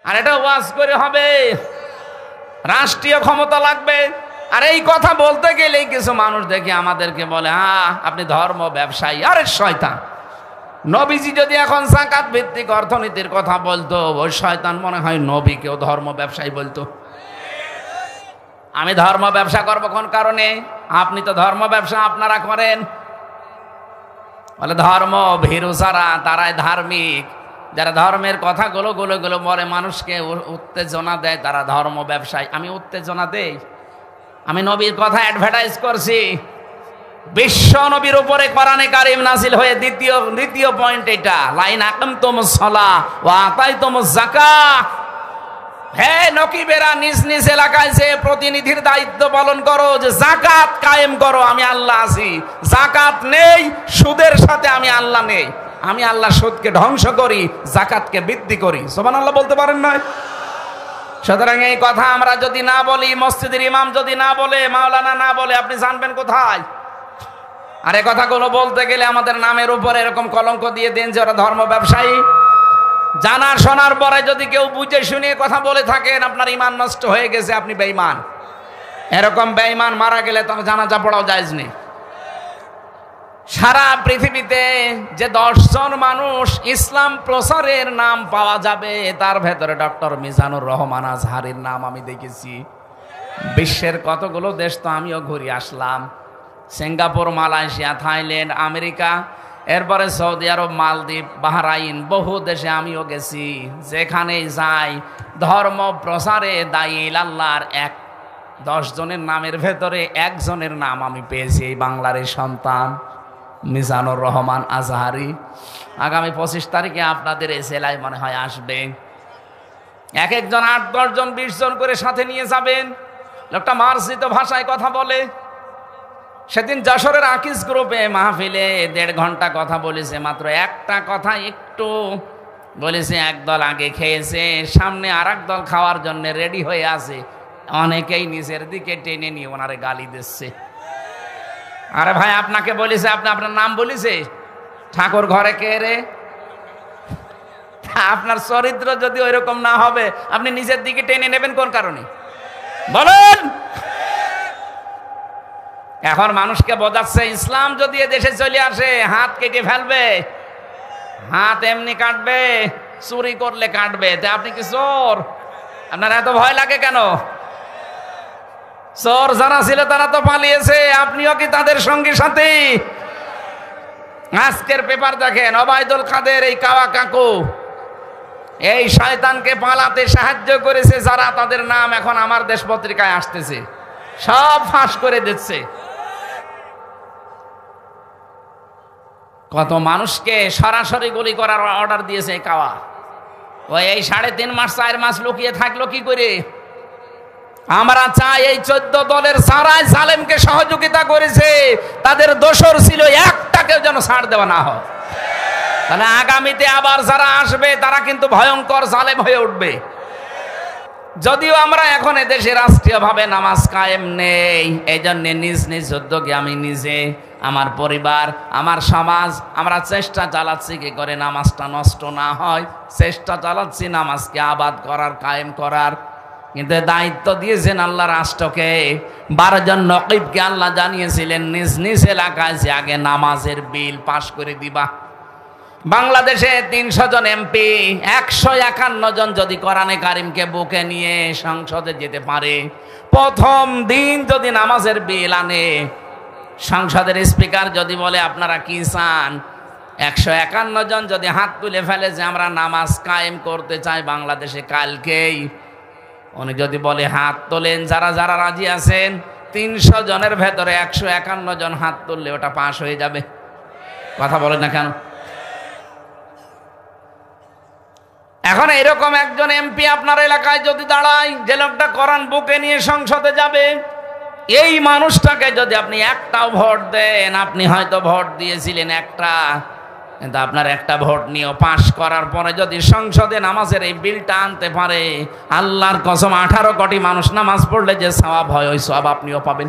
আর এটা ওয়াজ করে হবে, রাষ্ট্রীয় ক্ষমতা লাগবে। আর এই কথা বলতে গেলেই কিছু মানুষ দেখে আমাদেরকে বলে, হ্যাঁ আপনি ধর্ম ব্যবসায়ী। আরে শয়তান, নবীজি যদি এখন যাকাত ভিত্তিক অর্থনীতির কথা বলতো, ওই শয়তান মনে হয় নবীকেও ধর্ম ব্যবসায়ী বলতো। আমি ধর্ম ব্যবসা করবো কোন কারণে? আপনি তো ধর্ম ব্যবসা আপনারা করেন। বলে ধর্ম ভীরু যারা, তারাই ধার্মিক। যারা ধর্মের কথাগুলো গুলো বলে মানুষকে উত্তেজনা দেয়, তারা ধর্ম ব্যবসায়ী। আমি উত্তেজনা দেই? আমি নবীর কথা অ্যাডভার্টাইজ করছি। বিশ্ব নবীর উপরে কোরআনে কারীম নাযিল হয়ে দ্বিতীয় পয়েন্ট এটা, লাইন আকামতুমুস সালাহ ওয়া আতাইতুমুজ যাকাত। হে নকিবেরা, নিজ নিজ এলাকায় যে প্রতিনিধির দায়িত্ব পালন করো, যে যাকাত কায়েম করো, আমি আল্লাহ আছি। যাকাত নেই, সুদের সাথে আমি আল্লাহ নেই। আমি আল্লাহ সুদকে ধ্বংস করি, যাকাতকে বৃদ্ধি করি। সুবহানাল্লাহ বলতে পারেন না? সুতরাং এই কথা আমরা যদি না বলি, মসজিদের ইমাম যদি না বলে, মাওলানা না বলে, আপনি জানবেন কোথায়? আর এই কথাগুলো বলতে গেলে আমাদের নামের উপরে এরকম কলঙ্ক দিয়ে দেন যে ওরা ধর্ম ব্যবসায়ী। জানা শোনার পরে যদি কেউ বুঝে শুনিয়ে কথা বলে থাকেন, আপনার ঈমান নষ্ট হয়ে গেছে, আপনি বেঈমান। এরকম বেঈমান মারা গেলে তো জানাজা পড়াও জায়েজ নেই। সারা পৃথিবীতে যে 10 জন মানুষ ইসলাম প্রচারের নাম পাওয়া যাবে, তার ভেতরে ডক্টর মিজানুর রহমান আজহারীর নাম আমি দেখেছি। বিশ্বের কতগুলো দেশ তো আমিও ঘুরে আসলাম, সিঙ্গাপুর, মালয়েশিয়া, থাইল্যান্ড, আমেরিকা, এরপরে সৌদি আরব, মালদ্বীপ, বাহরাইন, বহু দেশে আমিও গেছি। যেখানেই যাই ধর্ম প্রচারে দায়ী আল্লাহর 10 জনের নামের ভেতরে একজনের নাম আমি পেয়েছি, এই বাংলার সন্তান মিজানুর রহমান আজহারী। আগামী 25 তারিখে আপনাদের এই জেলায় মনে হয় আসবে। এক একজন 8-10 জন 20 জন করে সাথে নিয়ে যাবেন। লোকটা মার্জিত ভাষায় কথা বলে। সেদিন যশোরের আকিস গ্রুপে মাহফিলে 1.5 ঘন্টা কথা বলেছে, মাত্র একটা কথা একটু বলেছে। একদল আগে খেয়েছে, সামনে আর এক দল খাওয়ার জন্য রেডি হয়ে আছে। অনেকেই নিচের দিকে টেনে নিয়ে ওনারে গালি দিচ্ছে। আরে ভাই, আপনাকে বলেছে, আপনি আপনার নাম বলেছে? ঠাকুর ঘরে কে রে? আপনার চরিত্র যদি ওইরকম না হবে, আপনি নিচের দিকে টেনে নেবেন কোন কারণে বলেন? এখন মানুষকে বোঝাচ্ছে ইসলাম যদি এদেশে চলে আসে হাত কেটে ফেলবে। হাত এমনি কাটবে, চুরি করলে কাটবে। তা আপনি কি চোর? আপনার এত ভয় লাগে কেন? চোর যারা ছিল তারা তো পালিয়েছে, আপনিও কি তাদের সঙ্গী সাথী? আজকের পেপার দেখেন, ওবায়দুল কাদের এই কাওয়া কাকু এই শয়তানকে পালাতে সাহায্য করেছে যারা, তাদের নাম এখন আমার দেশ পত্রিকায় আসতেছে, সব ফাঁস করে দিচ্ছে। কত মানুষকে সরাসরি গুলি করার অর্ডার দিয়েছে এই কাওয়া। ওই এই 3.5 মাস 4 মাস লুকিয়ে থাকলো কি করে? আমরা চাই এই 14 দলের সারাই জালেমকে সহযোগিতা করেছে, তাদের দোষর ছিল, একটাকেও যেন ছাড় দেওয়া না হয়। তাহলে আগামীতে আবার যারা আসবে তারা কিন্তু ভয়ঙ্কর জালেম হয়ে উঠবে। যদিও আমরা এখন এদেশে রাষ্ট্রীয়ভাবে নামাজ কায়েম নেই, এই জন্য নিজ নিজ উদ্যোগে আমি নিজে, আমার পরিবার, আমার সমাজ, আমরা চেষ্টা চালাচ্ছি কি করে নামাজটা নষ্ট না হয়। চেষ্টা চালাচ্ছি নামাজকে আবাদ করার, কায়েম করার। কিন্তু দায়িত্ব দিয়েছেন আল্লাহ রাষ্ট্রকে। 12 জন নকিবকে আল্লাহ জানিয়েছিলেন নিজ নিজ এলাকায় যে আগে নামাজের বিল পাশ করে দিবা। বাংলাদেশে 300 জন এমপি, 151 জন যদি কোরআনে কারিমকে বুকে নিয়ে সংসদে যেতে পারে, প্রথম দিন যদি নামাজের বিল আনে, সংসদের স্পিকার যদি বলে আপনারা কি চান, 151 জন যদি হাত তুলে ফেলে যে আমরা নামাজ কায়েম করতে চাই বাংলাদেশে কালকেই, উনি যদি বলে হাত তোলেন যারা যারা রাজি আছেন, 300 জনের ভেতরে 151 জন হাত তুললে ওটা পাশ হয়ে যাবে। কথা বলেন না কেন? এখন এরকম একজন এমপি আপনার এলাকায় যদি দাঁড়ায়, যে লোকটা কোরআন বুকে নিয়ে সংসদে যাবে, এই মানুষটাকে যদি আপনি একটাও ভোট দেন, আপনি হয়তো ভোট দিয়েছিলেন একটা, কিন্তু আপনার একটা ভোট নিয়েও পাশ করার পরে যদি সংসদে নামাজের এই বিলটা আনতে পারে, আল্লাহর কসম 18 কোটি মানুষ নামাজ পড়লে যে সওয়াব হয়, ওই সওয়াব আপনিও পাবেন।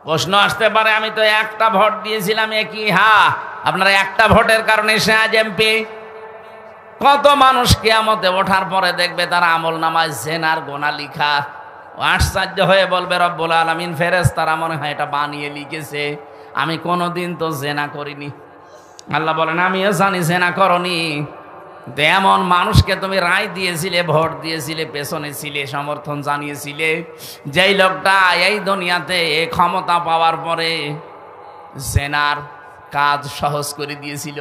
প্রশ্ন আসতে পারে আমি তো একটা ভোট দিয়েছিলাম, কি? হ্যাঁ, আপনার একটা ভোটের কারণে সে আজ এমপি। কত মানুষ কিয়ামতে ওঠার পরে দেখবে তার আমল নামায় জেনার গোনা লিখা, আশ্চর্য হয়ে বলবে রব্বুল আলামিন ফেরেশতারা মনে হয় এটা বানিয়ে লিখেছে, আমি কোনোদিন তো জেনা করিনি। আল্লাহ বলেন আমিও জানি জেনা করনি, এমন মানুষকে তুমি রায় দিয়েছিলে, ভোট দিয়েছিলে, পেছনে ছিলে, সমর্থন জানিয়েছিলে, যেই লোকটা এই দুনিয়াতে ক্ষমতা পাওয়ার পরে জেনার কাজ সহজ করে দিয়েছিল।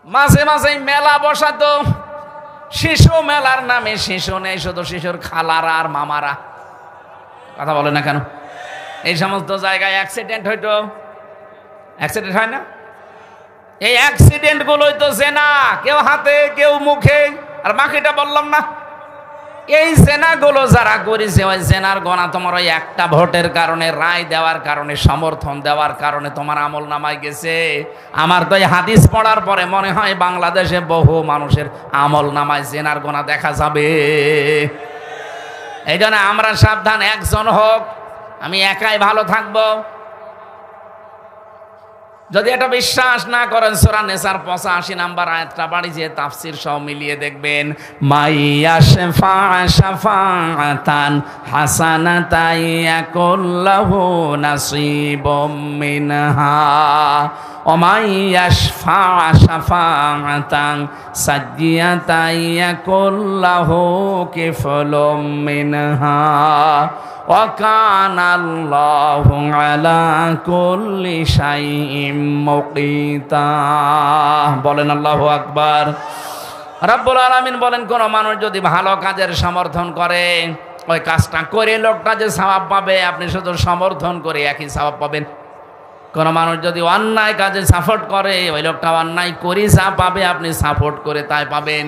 মাঝে মাঝে মেলা বসাতো, শিশু মেলার নামে শিশু নেই, শুধু শিশুর খালারা আর মামারা। কথা বলে না কেন? এই সমস্ত জায়গায় অ্যাক্সিডেন্ট হইতো, অ্যাক্সিডেন্ট হয় না? এই অ্যাক্সিডেন্ট গুলোই তো জেনা, কেউ হাতে কেউ মুখে। আর বাকিটা বললাম না, এই জেনাগুলো যারা করেছে ওই জেনার গোনা তোমার ওই একটা ভোটের কারণে, রায় দেওয়ার কারণে, সমর্থন দেওয়ার কারণে তোমার আমল নামায় গেছে। আমার তো এই হাদিস পড়ার পরে মনে হয় বাংলাদেশে বহু মানুষের আমল নামায় জেনার গোনা দেখা যাবে। এই জন্য আমরা সাবধান, একজন হোক, আমি একাই ভালো থাকবো। যদি এটা বিশ্বাস না করেন সূরা নিসার 85 নম্বর আয়াতটা বাড়ি যে তাফসীর সহ মিলিয়ে দেখবেন, মাইয়াশফা শাফাআতান হাসানাতান ইয়াকুল্লাহু নাসীবুম মিনহা ওয়া মাইয়াশফা শাফাআতান সাজ্জিয়াতান ইয়াকুল্লাহু কিফলুম মিনহা ওয়া কানা আল্লাহু আলা কুল্লি শাইইন মুকিতা। বলেন আল্লাহু আকবার। রব্বুল আলামিন বলেন কোন মানুষ যদি ভালো কাজের সমর্থন করে, ওই কাজটা করে লোকটা যে সওয়াব পাবে, আপনি শুধু সমর্থন করে একই সওয়াব পাবেন। কোন মানুষ যদি অন্যায় কাজে সাপোর্ট করে, ওই লোকটা অন্যায় করে যা পাবে আপনি সাপোর্ট করে তাই পাবেন।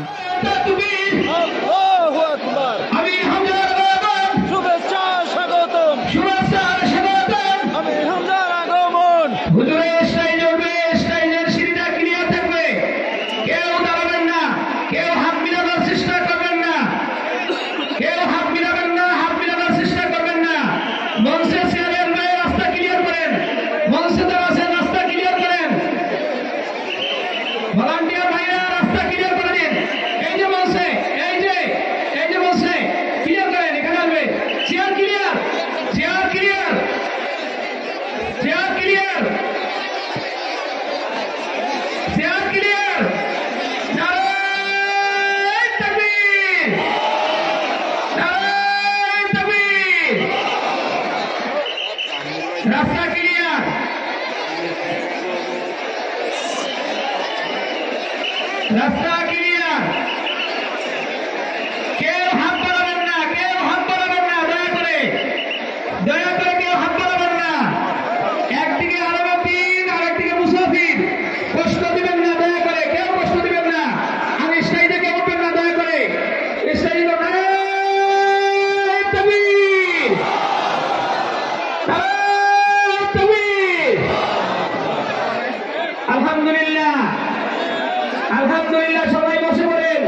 আলহামদুলিল্লাহ, সবাই বসে পড়েন,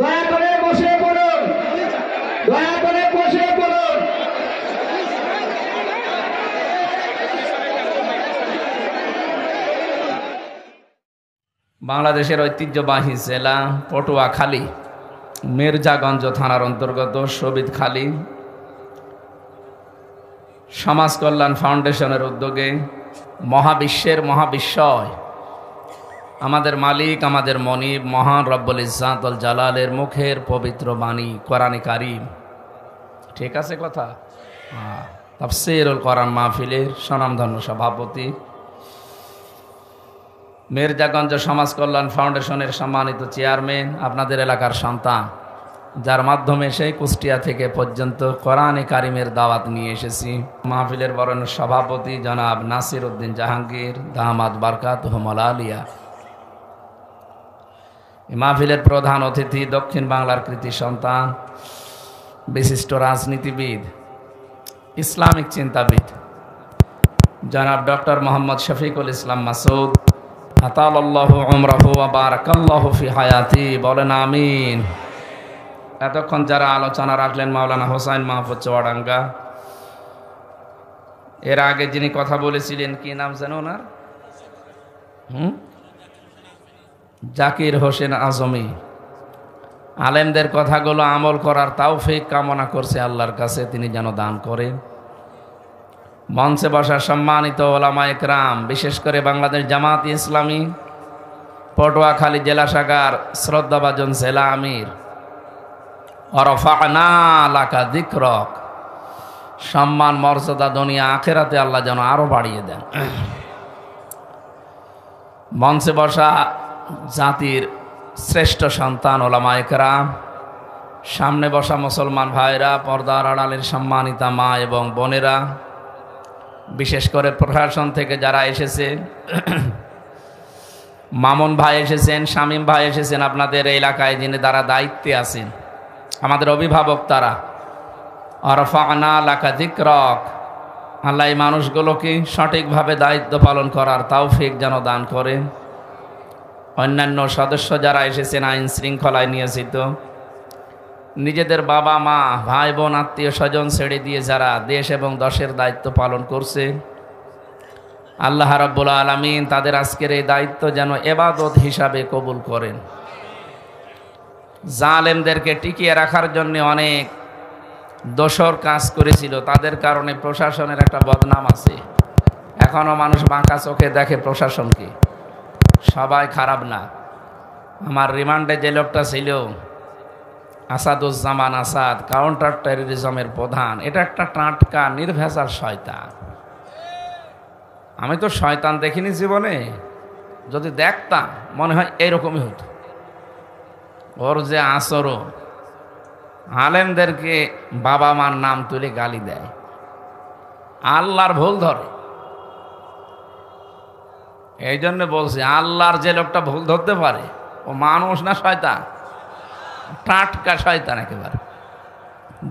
দয়া করে বসে পড়ুন, দয়া করে বসে পড়ুন। বাংলাদেশের ঐতিহ্যবাহী জেলা পটুয়াখালী, মির্জাগঞ্জ থানার অন্তর্গত সবিদখালী সমাজ কল্যাণ ফাউন্ডেশনের উদ্যোগে মহাবিশ্বের মহাবিশ্বয় আমাদের মালিক, আমাদের মনিব, মহান রব্বুল ইজ্জাতুল জালালের মুখের পবিত্র বাণী কোরআনে কারীম, ঠিক আছে কথা, তাফসীরুল কোরআন মাহফিলের স্বনামধন্য সভাপতি, মির্জাগঞ্জ সমাজ কল্যাণ ফাউন্ডেশনের সম্মানিত চেয়ারম্যান, আপনাদের এলাকার সন্তান, যার মাধ্যমে সেই কুষ্টিয়া থেকে পর্যন্ত কোরআনে কারিমের দাওয়াত নিয়ে এসেছি। মাহফিলের বরণ সভাপতি জনাব নাসির উদ্দিন জাহাঙ্গীর দামাত বারকাতুহুল আলিয়া। মাহফিলের প্রধান অতিথি দক্ষিণ বাংলার কৃতি সন্তান, বিশিষ্ট রাজনীতিবিদ, ইসলামিক চিন্তাবিদ জনাব ডক্টর মোহাম্মদ শফিকুল ইসলাম মাসুদ, আতালাল্লাহু উমরাহু ওয়া বারাকাল্লাহু ফি হায়াতি। বলেন আমিন। এতক্ষণ যারা আলোচনা রাখলেন মাওলানা হোসাইন মাহফুজ চুয়াডাঙ্গা, এর আগে যিনি কথা বলেছিলেন কি নাম যেন ওনার, জাকির হোসেন আজমি আলেমদের কথাগুলো আমল করার তৌফিক কামনা করছে আল্লাহর কাছে, তিনি যেন দান করেন। মঞ্চে বসা সম্মানিত ওলামায়ে কেরাম, বিশেষ করে বাংলাদেশ জামাত ইসলামী পটুয়াখালী জেলা শাখার শ্রদ্ধাভাজন জেলা আমির ওয়ারাফা'না লাকা যিকরাক, সম্মান মর্যাদা দুনিয়া আখিরাতে আল্লাহ যেন আরো বাড়িয়ে দেন। মঞ্চে বসা জাতির শ্রেষ্ঠ সন্তান ওলামায়ে কেরাম, সামনে বসা মুসলমান ভাইরা, পর্দার আড়ালের সম্মানিতা মা এবং বোনেরা, বিশেষ করে প্রশাসন থেকে যারা এসেছে, মামুন ভাই এসেছেন, শামীম ভাই এসেছেন, আপনাদের এলাকায় যিনি দ্বারা দায়িত্বে আছেন, আমাদের অভিভাবক তারা, ওয়ারাফা'না লাকা যিকরাক, আল্লাহ এই মানুষগুলোকে সঠিকভাবে দায়িত্ব পালন করার তৌফিক যেন দান করেন। অন্যান্য সদস্য যারা এসেছেন আইন শৃঙ্খলায় নিয়োজিত, নিজেদের বাবা মা ভাই বোন আত্মীয় স্বজন ছেড়ে দিয়ে যারা দেশ এবং দশের দায়িত্ব পালন করছে, আল্লাহ রাব্বুল আলামিন তাদের আজকের এই দায়িত্ব যেন ইবাদত হিসাবে কবুল করেন। জালেমদেরকে টিকিয়ে রাখার জন্য অনেক দোসর কাজ করেছিল, তাদের কারণে প্রশাসনের একটা বদনাম আছে। এখনো মানুষ বাঁকা চোখে দেখে প্রশাসনকে, সবাই খারাপ না। আমার রিমান্ডে যে লোকটা ছিল আসাদুজ্জামান আসাদ, কাউন্টার টেররিজমের প্রধান, এটা একটা টাটকা নির্ভেজাল শয়তান। আমি তো শয়তান দেখিনি জীবনে, যদি দেখতাম মনে হয় এইরকমই হতো। ওর যে আচরণ, আলেমদেরকে বাবা মার নাম তুলে গালি দেয়, আল্লাহর ভুল ধরে। এই জন্য বলছি, আল্লাহর যে লোকটা ভুল ধরতে পারে ও মানুষ না শয়তান, টাটকা শয়তান একেবারে।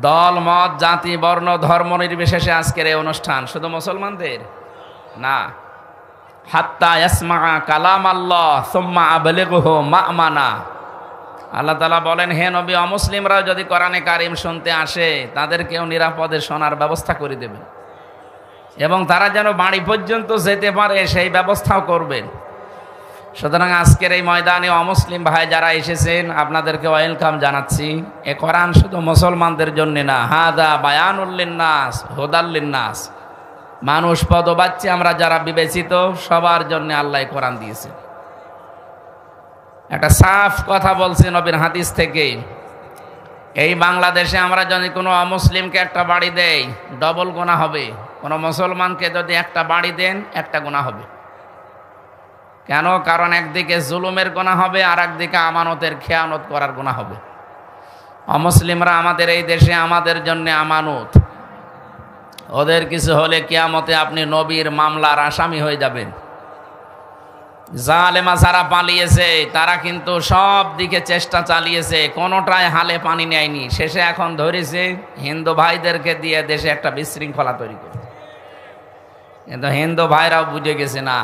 দল মত জাতি বর্ণ ধর্ম নির্বিশেষে আজকের এই অনুষ্ঠান শুধু মুসলমানদের না, হাত্তা ইয়াসমা কালাম আল্লাহ সুম্মা আবলিগহু মা'মানা। আল্লাহ তাআলা বলেন, হে নবী, অমুসলিমরাও যদি কোরআনে কারিম শুনতে আসে তাদেরকেও নিরাপদে শোনার ব্যবস্থা করে দেবেন এবং তারা যেন বাড়ি পর্যন্ত যেতে পারে সেই ব্যবস্থাও করবেন। সুতরাং আজকের এই ময়দানে অমুসলিম ভাই যারা এসেছেন আপনাদেরকে ওয়েলকাম জানাচ্ছি। এ কোরআন শুধু মুসলমানদের জন্য না, হাদা বায়ানুল লিন্নাস হুদাল লিন্নাস, মানুষ পদবাচ্চি আমরা যারা বিবেচিত সবার জন্য আল্লাহ কোরআন দিয়েছে। একটা সাফ কথা বলছি নবীর হাদিস থেকে, এই বাংলাদেশে আমরা যদি কোনো অমুসলিমকে একটা বাড়ি দেই ডবল গুনাহ হবে, কোনো মুসলমানকে যদি একটা বাড়ি দেন একটা গুনাহ হবে। কেন? কারণ একদিকে জুলুমের গুনাহ হবে আর একদিকে আমানতের খেয়ানত করার গুনাহ হবে। অমুসলিমরা আমাদের এই দেশে আমাদের জন্য আমানত, ওদের কিছু হলে কিয়ামতে আপনি নবীর মামলার আসামি হয়ে যাবেন। জালেমা যারা পালিয়েছে তারা কিন্তু সব দিকে চেষ্টা চালিয়েছে, কোনোটায় হালে পানি নেয়নি। শেষে এখন ধরেছে হিন্দু ভাইদেরকে দিয়ে দেশে একটা বিশৃঙ্খলা তৈরি করতে। কিন্তু হিন্দু ভাইরাও বুঝে গেছে না,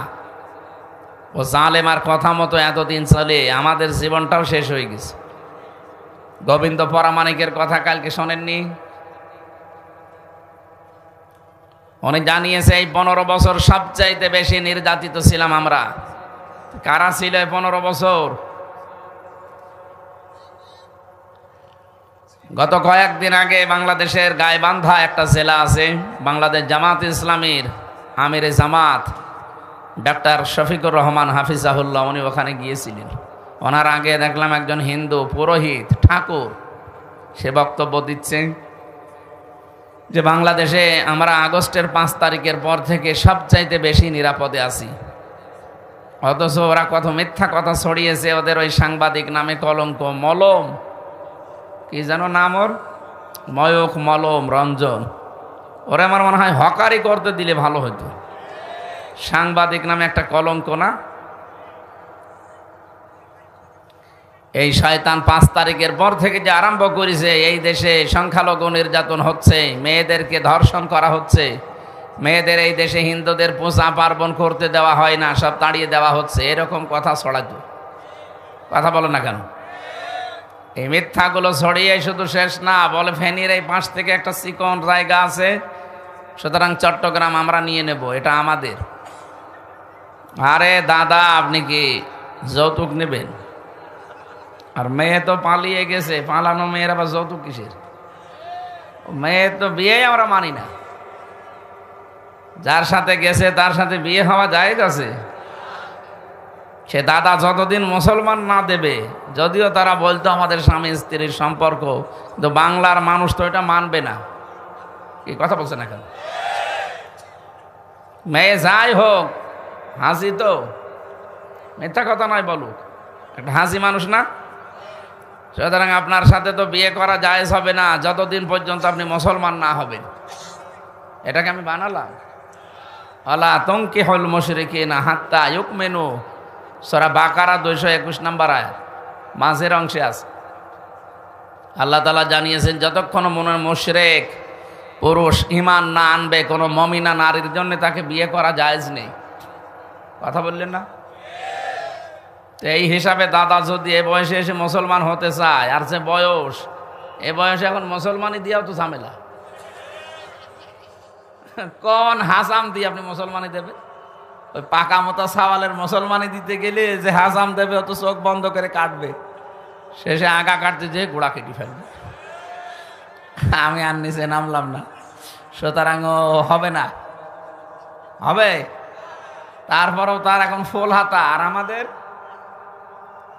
ও জালেমার কথা মতো এতদিন চলে আমাদের জীবনটাও শেষ হয়ে গেছে। গোবিন্দ পরামানিকের কথা কালকে শোনেননি? উনি জানিয়েছে এই 15 বছর সবচাইতে বেশি নির্যাতিত ছিলাম আমরা। কারা ছিল 15 বছর? গত কয়েকদিন আগে বাংলাদেশের গাইবান্ধা একটা জেলা আছে, বাংলাদেশ জামাত ইসলামীর আমিরে জামাত ডাক্তার শফিকুর রহমান হাফিজাহুল্লাহ, উনি ওখানে গিয়েছিলেন। ওনার আগে দেখলাম একজন হিন্দু পুরোহিত ঠাকুর, সে বক্তব্য দিচ্ছে যে বাংলাদেশে আমরা আগস্টের 5 তারিখের পর থেকে সবচাইতে বেশি নিরাপদে আছি। অথচ ওরা কত মিথ্যা কথা ছড়িয়েছে, ওদের ওই সাংবাদিক নামে কলঙ্ক, মলম কি যেন নাম ওর, ময়ূখ মলম রঞ্জন, ওরা আমার মনে হয় হকারি করতে দিলে ভালো হতো। সাংবাদিক নামে একটা কলঙ্ক না? এই শয়তান 5 তারিখের পর থেকে যে আরম্ভ করেছে, এই দেশে সংখ্যালঘু নির্যাতন হচ্ছে, মেয়েদেরকে ধর্ষণ করা হচ্ছে, মেয়েদের এই দেশে হিন্দুদের পূজা পার্বণ করতে দেওয়া হয় না, সব তাড়িয়ে দেওয়া হচ্ছে, এরকম কথা ছড়াতো। কথা বলো না কেন? এই মিথ্যাগুলো ছড়িয়ে শুধু শেষ না, বলে ফেনীর এই পাশ থেকে একটা চিকন জায়গা আছে, সুতরাং চট্টগ্রাম আমরা নিয়ে নেব, এটা আমাদের। আরে দাদা, আপনি কি যৌতুক নেবেন। আর মেয়ে তো পালিয়ে গেছে, পালানো মেয়ের আবার যৌতুক কিসের? মেয়ে তো বিয়ে আমরা মানি না। যার সাথে গেছে তার সাথে বিয়ে হওয়া জায়েজ আছে। সে দাদা যতদিন মুসলমান না দেবে, যদিও তারা বলতো আমাদের স্বামী স্ত্রীর সম্পর্ক, কিন্তু বাংলার মানুষ তো এটা মানবে না। কি কথা বলছে না কেন? মেয়ে যাই হোক, হাসি তো, মিথ্যা কথা নয় বলুক, একটা হাসি মানুষ না। সুতরাং আপনার সাথে তো বিয়ে করা জায়েজ হবে না যতদিন পর্যন্ত আপনি মুসলমান না হবেন। এটাকে আমি বানালাম। আলা তুনকিহুল মুশরিকিনা হাত্তা ইউমিনু, সূরা বাকারা 221 নম্বর আয়াত, মাঝের অংশে আছে। আল্লাহ তাআলা জানিয়েছেন যতক্ষণ মনের মুশরিক পুরুষ ঈমান না আনবে, কোনো মুমিনা নারীর জন্য তাকে বিয়ে করা জায়েজ নেই। কথা বললেন না? তো এই হিসাবে দাদা যদি এ বয়সে এসে মুসলমান হতে চায়, আর যে বয়স, এ বয়সে এখন মুসলমানি দিয়েও তো ঝামেলা। কোন হাসাম দিয়ে আপনি মুসলমানি দেবে? ওই পাকা মতো সাওয়ালের মুসলমানি দিতে গেলে যে হাসাম দেবে, অত চোখ বন্ধ করে কাটবে, শেষে আগা কাটতে যেয়ে গোড়া কেটে ফেলবে। আমি আর নিচে নামলাম না, সুতরাং হবে না। হবে, তারপরেও তার এখন ফুল হাতা, আর আমাদের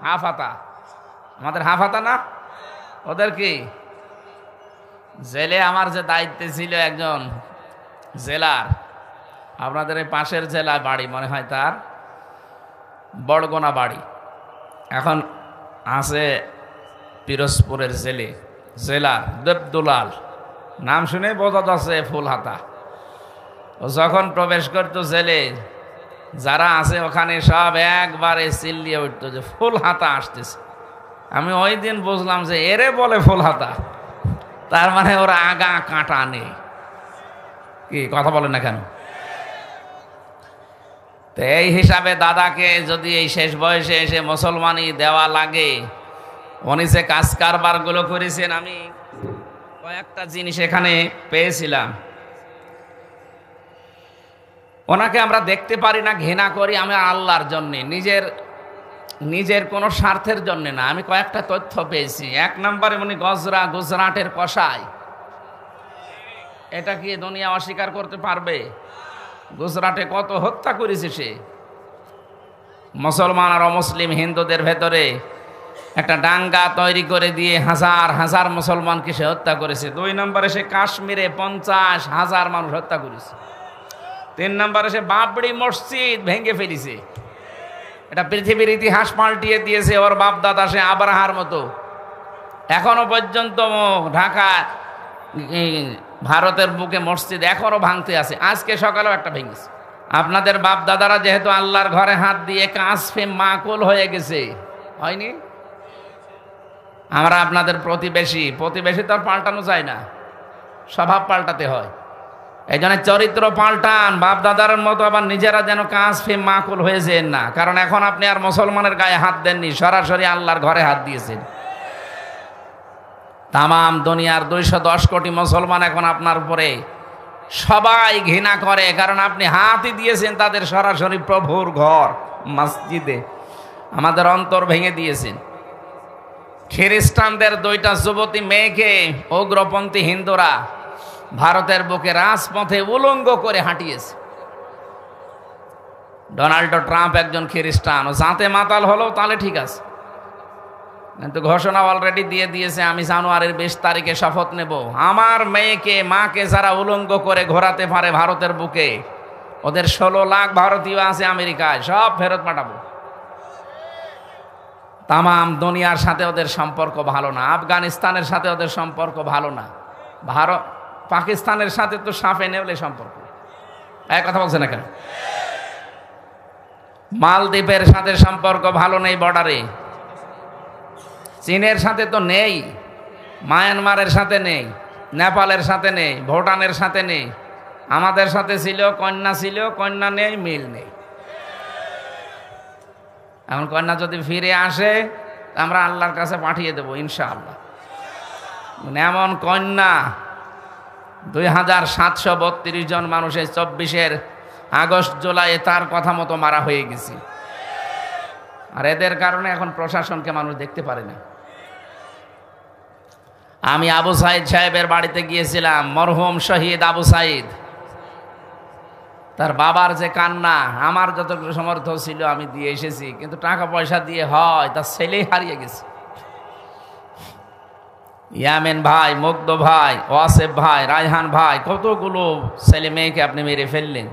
হাফ হাতা। আমাদের হাফ হাতা না, ওদের কি? জেলে আমার যে দায়িত্বে ছিল একজন জেলার, আপনাদের এই পাশের জেলায় বাড়ি মনে হয় তার, বড়গোনা বাড়ি, এখন আছে পিরোজপুরের জেলার দেবদুলাল, নাম শুনে বোঝা যাচ্ছে ফুল হাতা। ও যখন প্রবেশ করতো জেলে, যারা আছে ওখানে সব একবারে চিল্লিয়ে উঠতো যে ফুল হাতা আসতেছে। আমি ওই দিন বুঝলাম যে এরে বলে ফুল হাতা, তার মানে ওরা আগা কাঁটা নেই। কি কথা বলেন না কেন? তো এই হিসাবে দাদাকে যদি এই শেষ বয়সে এসে মুসলমানি দেওয়া লাগে, উনি যে কাজ কারবারগুলো করেছেন, আমি কয়েকটা জিনিস এখানে পেয়েছিলাম। ওনাকে আমরা দেখতে পারি না, ঘৃণা করি, আমি আল্লাহর জন্যে, নিজের কোনো স্বার্থের জন্যে না। আমি কয়েকটা তথ্য পেয়েছি। 1 নম্বরে উনি গুজরাটের কসাই। এটা কি দুনিয়া অস্বীকার করতে পারবে? গুজরাটে কত হত্যা করেছে সে। মুসলমান আর অমুসলিম হিন্দুদের ভেতরে একটা দাঙ্গা তৈরি করে দিয়ে হাজার হাজার মুসলমানকে সে হত্যা করেছে। 2 নম্বরে সে কাশ্মীরে 50,000 মানুষ হত্যা করেছে। 3 নম্বরে সে বাবরি মসজিদ ভেঙে ফেলেছে। এটা পৃথিবীর ইতিহাস পাল্টিয়ে দিয়েছে। ওর বাপ দাদা সে আবরাহার মতো এখনো পর্যন্ত ঢাকা ভারতের বুকে মসজিদ এখনো ভাঙতে আছে। আজকে সকালেও একটা ভেঙেছে। আপনাদের বাপ দাদারা যেহেতু আল্লাহর ঘরে হাত দিয়ে কাসফে মাকুল হয়ে গেছে, হয়নি? আমরা আপনাদের প্রতিবেশী তো আর পাল্টানো যায় না, স্বভাব পাল্টাতে হয়। এই জন্য চরিত্র পাল্টান, বাপ দাদার মতো আবার নিজেরা যেন কাসফে মাকুল হয়ে যেন না। কারণ এখন আপনি আর মুসলমানের গায়ে হাত দেননি, সরাসরি আল্লাহর ঘরে হাত দিয়েছেন। তামাম দুনিয়ার 210 কোটি মুসলমান এখন আপনার উপরে সবাই ঘৃণা করে, কারণ আপনি হাতই দিয়েছেন তাদের সরাসরি প্রভুর ঘর মসজিদে। আমাদের অন্তর ভেঙে দিয়েছেন। খ্রিস্টানদের 2টা যুবতী মেয়েকে উগ্রপন্থী হিন্দুরা ভারতের বুকে রাজপথে উলঙ্গ করে হাঁটিয়েছে। ডোনাল্ড ট্রাম্প একজন খ্রিস্টান, ও জাতে মাতাল হলেও তাহলে ঠিক আছে, কিন্তু ঘোষণা অলরেডি দিয়ে দিয়েছে, আমি জানুয়ারির 20 তারিখে শপথ নেব, আমার মেয়েকে মাকে যারা উলঙ্গ করে ঘোরাতে পারে ভারতের বুকে, ওদের 16 লাখ ভারতীয় আছে আমেরিকায়, সব ফেরত পাঠাবো। তামাম দুনিয়ার সাথে ওদের সম্পর্ক ভালো না, আফগানিস্তানের সাথে ওদের সম্পর্ক ভালো না, পাকিস্তানের সাথে তো সাপে নেউলে সম্পর্ক। এক কথা বলছে না কেন? মালদ্বীপের সাথে সম্পর্ক ভালো নেই বর্ডারে, চীনের সাথে তো নেই, মায়ানমারের সাথে নেই, নেপালের সাথে নেই, ভুটানের সাথে নেই। আমাদের সাথে ছিল, কন্যা নেই, মিল নেই। এখন কন্যা যদি ফিরে আসে আমরা আল্লাহর কাছে পাঠিয়ে দেবো ইনশাআল্লাহ। এমন কন্যা 2732 জন মানুষের 24 আগস্ট জুলাই তার কথা মতো মারা হয়ে গেছে। আর এদের কারণে এখন প্রশাসনকে মানুষ দেখতে পারে না। আমি আবু সাইদ সাহেবের বাড়িতে গিয়েছিলাম, মরহুম শহীদ আবু সাইদ। তার বাবার যে কান্না, আমার যতটুকু সমর্থ ছিল আমি দিয়ে এসেছি, কিন্তু টাকা পয়সা দিয়ে হয় তার ছেলেই হারিয়ে গেছে। ইয়ামিন ভাই, মুগ্ধ ভাই, ওয়াসেফ ভাই, রায়হান ভাই, কতগুলো ছেলে মেয়েকে আপনি মেরে ফেললেন।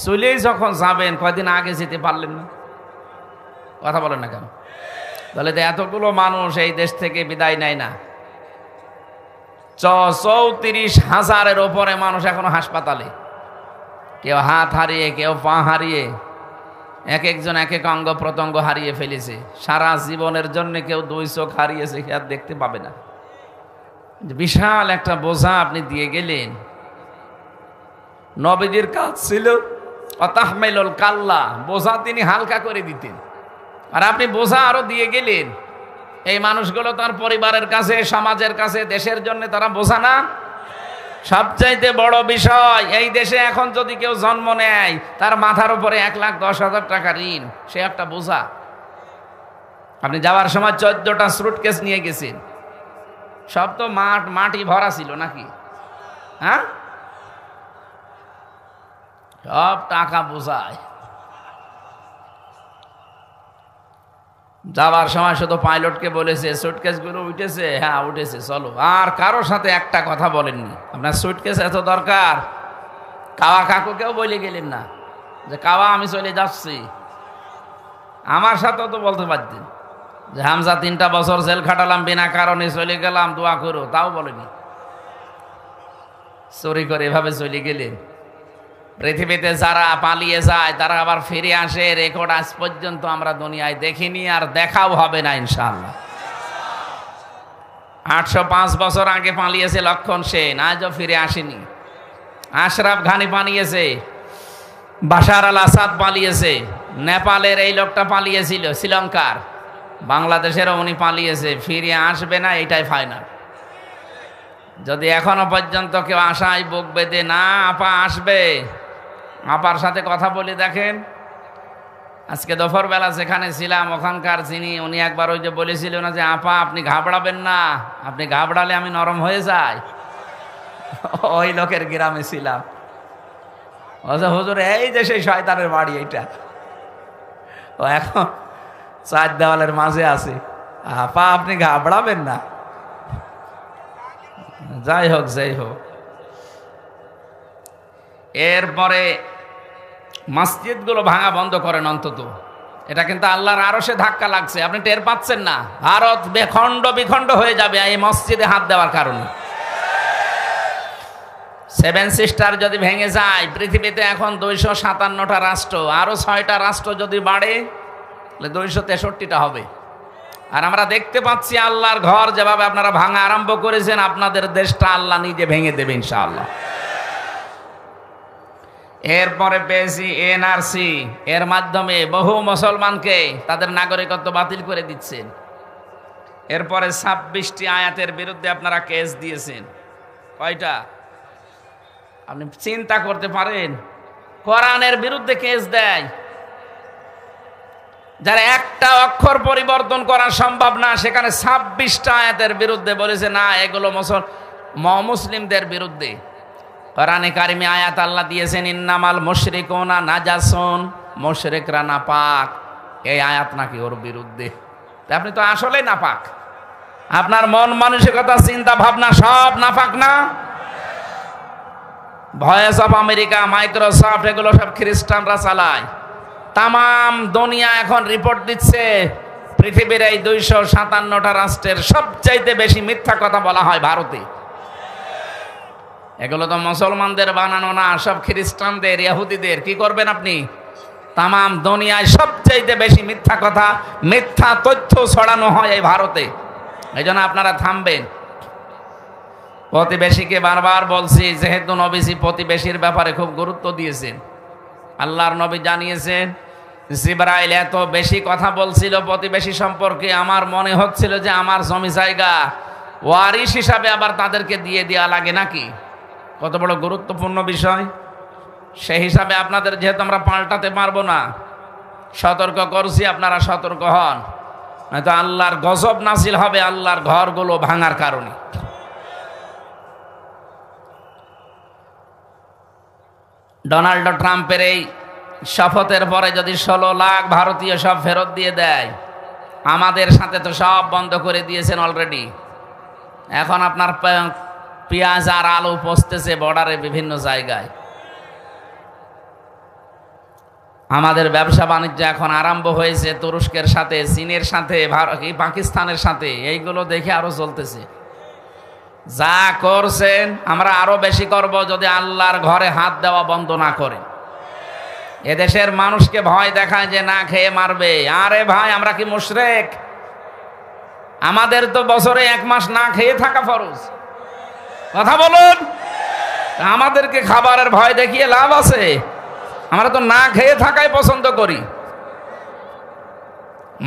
চলেই যখন যাবেন, কয়দিন আগে যেতে পারলেন না? কথা বলেন না কেন? তাহলে তো এতগুলো মানুষ এই দেশ থেকে বিদায় নেয় না। 34,000-এর ওপরে মানুষ এখনো হাসপাতালে, কেউ হাত হারিয়ে, কেউ পা হারিয়ে, এক একজন এক এক অঙ্গ প্রত্যঙ্গ হারিয়ে ফেলেছে। সারা জীবনের জন্য কেউ 2 চোখ হারিয়েছে, আর দেখতে পাবে না। বিশাল একটা বোঝা আপনি দিয়ে গেলেন। নবীজির কাজ ছিল অতাহমেলুল কাল্লা, বোঝা তিনি হালকা করে দিতেন, আর আপনি বোঝা আরো দিয়ে গেলেন। এই মানুষগুলো তার পরিবারের কাছে, সমাজের কাছে, দেশের জন্য তারা বোঝা না? সবচাইতে বড় বিষয়, এই দেশে এখন যদি কেউ জন্ম নেয়, তার মাথার উপরে 1,10,000 টাকা ঋণ, সে একটা বোঝা। আপনি যাওয়ার সময় 14টা সুটকেস নিয়ে গেছেন, সব তো মাটি ভরা ছিল নাকি? হ্যাঁ, সব টাকা বোঝায়। যাওয়ার সময় শুধু পাইলটকে বলেছে সুটকেসগুলো উঠেছে? হ্যাঁ উঠেছে, চলো। আর কারোর সাথে একটা কথা বলেননি। আপনার সুটকেস এত দরকার, কাওয়া কাকুকেও বলে গেলেন না যে কাওয়া আমি চলে যাচ্ছি। আমার সাথেও তো বলতে পারতেন যে হামজা 3টা বছর জেল খাটালাম, বিনা কারণে চলে গেলাম, দোয়া করো, তাও বলেনি। চুরি করে এভাবে চলে গেলেন। পৃথিবীতে যারা পালিয়ে যায় তারা আবার ফিরে আসে, রেকর্ড আজ পর্যন্ত আমরা দুনিয়ায় দেখিনি, আর দেখাও হবে না ইনশাআল্লাহ। 805 বছর আগে পালিয়েছে লক্ষণ সেন, আজও ফিরে আসেনি। আশরাফ ঘানি পালিয়েছে, বাশার আল আসাদ পালিয়েছে, নেপালের এই লোকটা পালিয়েছিল, শ্রীলঙ্কার, বাংলাদেশেরও উনি পালিয়েছে, ফিরে আসবে না, এটাই ফাইনাল। যদি এখনো পর্যন্ত কেউ আশায় বুক বেঁধে না আপা আসবে, আপার সাথে কথা বলে দেখেন। আজকে দুপুরবেলা যেখানে ছিলাম ওখানকার উনি একবার ওই যে বলেছিল না যে আপা আপনি ঘাবড়াবেন না, আপনি ঘাবড়ালে আমি নরম হয়ে যাই, ওই লোকের গ্রামে ছিলাম। হুজুর এই যে সেই শয়তানের বাড়ি এইটা, ও এখন 4 দেওয়ালের মাঝে আছে, আপা আপনি ঘাবড়াবেন না। যাই হোক যাই হোক, এরপরে মসজিদগুলো ভাঙা বন্ধ করেন অন্তত। এটা কিন্তু আল্লাহর আরশে ধাক্কা লাগছে, আপনি টের পাচ্ছেন না? ভারত বেখণ্ড বিখণ্ড হয়ে যাবে এই মসজিদে হাত দেওয়ার কারণে। 7 সিস্টার যদি ভেঙে যায়, পৃথিবীতে এখন 257টা রাষ্ট্র, আরো 6টা রাষ্ট্র যদি বাড়ে তাহলে 263টা হবে। আর আমরা দেখতে পাচ্ছি আল্লাহর ঘর যেভাবে আপনারা ভাঙা আরম্ভ করেছেন, আপনাদের দেশটা আল্লাহ নিজে ভেঙে দেবে ইনশাআল্লাহ। এরপরে পেয়েছি NRC, এর মাধ্যমে বহু মুসলমানকে তাদের নাগরিকত্ব বাতিল করে দিচ্ছেন। এরপরে 26টি আয়াতের বিরুদ্ধে আপনারা কেস দিয়েছেন। কয়টা? আপনি চিন্তা করতে পারেন, কোরআনের বিরুদ্ধে কেস দেয় যারা একটা অক্ষর পরিবর্তন করা সম্ভব না, সেখানে 26টা আয়াতের বিরুদ্ধে বলেছে না এগুলো মুসলিমদের বিরুদ্ধে। কোরআনে কারিমে আয়াত আল্লাহ দিয়েছেন ইন্নামাল মুশরিকুনা নাজাসুন, মুশরিকরা নাপাক, এই আয়াত নাকি ওর বিরুদ্ধে। আপনি তো আসলে নাপাক, আপনার মন মানসিকতা চিন্তা ভাবনা সব নাপাক না? ভয়েস অফ আমেরিকা, মাইক্রোসফট, এগুলো সব খ্রিস্টানরা চালায়। তামাম দুনিয়া এখন রিপোর্ট দিচ্ছে পৃথিবীর এই 257টা রাষ্ট্রের সবচাইতে বেশি মিথ্যা কথা বলা হয় ভারতে। এগুলো তো মুসলমানদের বানানো না, সব খ্রিস্টানদের, ইহুদিদের। কি করবেন আপনি? তামাম দুনিয়ায় সবচাইতে বেশি মিথ্যা কথা, মিথ্যা তথ্য ছড়ানো হয় এই ভারতে। এই জন্য আপনারা থামবেন। প্রতিবেশীকে বারবার বলছি, যেহেতু নবীজি প্রতিবেশীর ব্যাপারে খুব গুরুত্ব দিয়েছেন, আল্লাহর নবী জানিয়েছেন জিবরাইল এত বেশি কথা বলছিল প্রতিবেশী সম্পর্কে, আমার মনে হচ্ছিল যে আমার জমি জায়গা ওয়ারিশ হিসাবে আবার তাদেরকে দিয়ে দেওয়া লাগে নাকি। কত বড় গুরুত্বপূর্ণ বিষয়। সেই হিসাবে আপনাদের যেহেতু আমরা পাল্টাতে পারবো না, সতর্ক করছি, আপনারা সতর্ক হন, নয়তো আল্লাহর গজব নাজিল হবে আল্লাহর ঘরগুলো ভাঙার কারণে। ডোনাল্ড ট্রাম্পের এই শপথের পরে যদি 16 লাখ ভারতীয় সব ফেরত দিয়ে দেয়, আমাদের সাথে তো সব বন্ধ করে দিয়েছেন অলরেডি। এখন আপনার পেঁয়াজ আর আলু পচতেছে বর্ডারে বিভিন্ন জায়গায়। আমাদের ব্যবসা বাণিজ্য এখন আরম্ভ হয়েছে তুরস্কের সাথে, চীনের সাথে, পাকিস্তানের সাথে। এইগুলো দেখে আরো চলতেছে। যা করছেন আমরা আরো বেশি করব যদি আল্লাহর ঘরে হাত দেওয়া বন্ধ না করে। এদেশের মানুষকে ভয় দেখায় যে না খেয়ে মারবে। আরে ভাই, আমরা কি মুশরিক? আমাদের তো বছরে 1 মাস না খেয়ে থাকা ফরজ। কথা বলুন, আমাদেরকে খাবারের ভয় দেখিয়ে লাভ আছে? আমরা তো না খেয়ে থাকাই পছন্দ করি।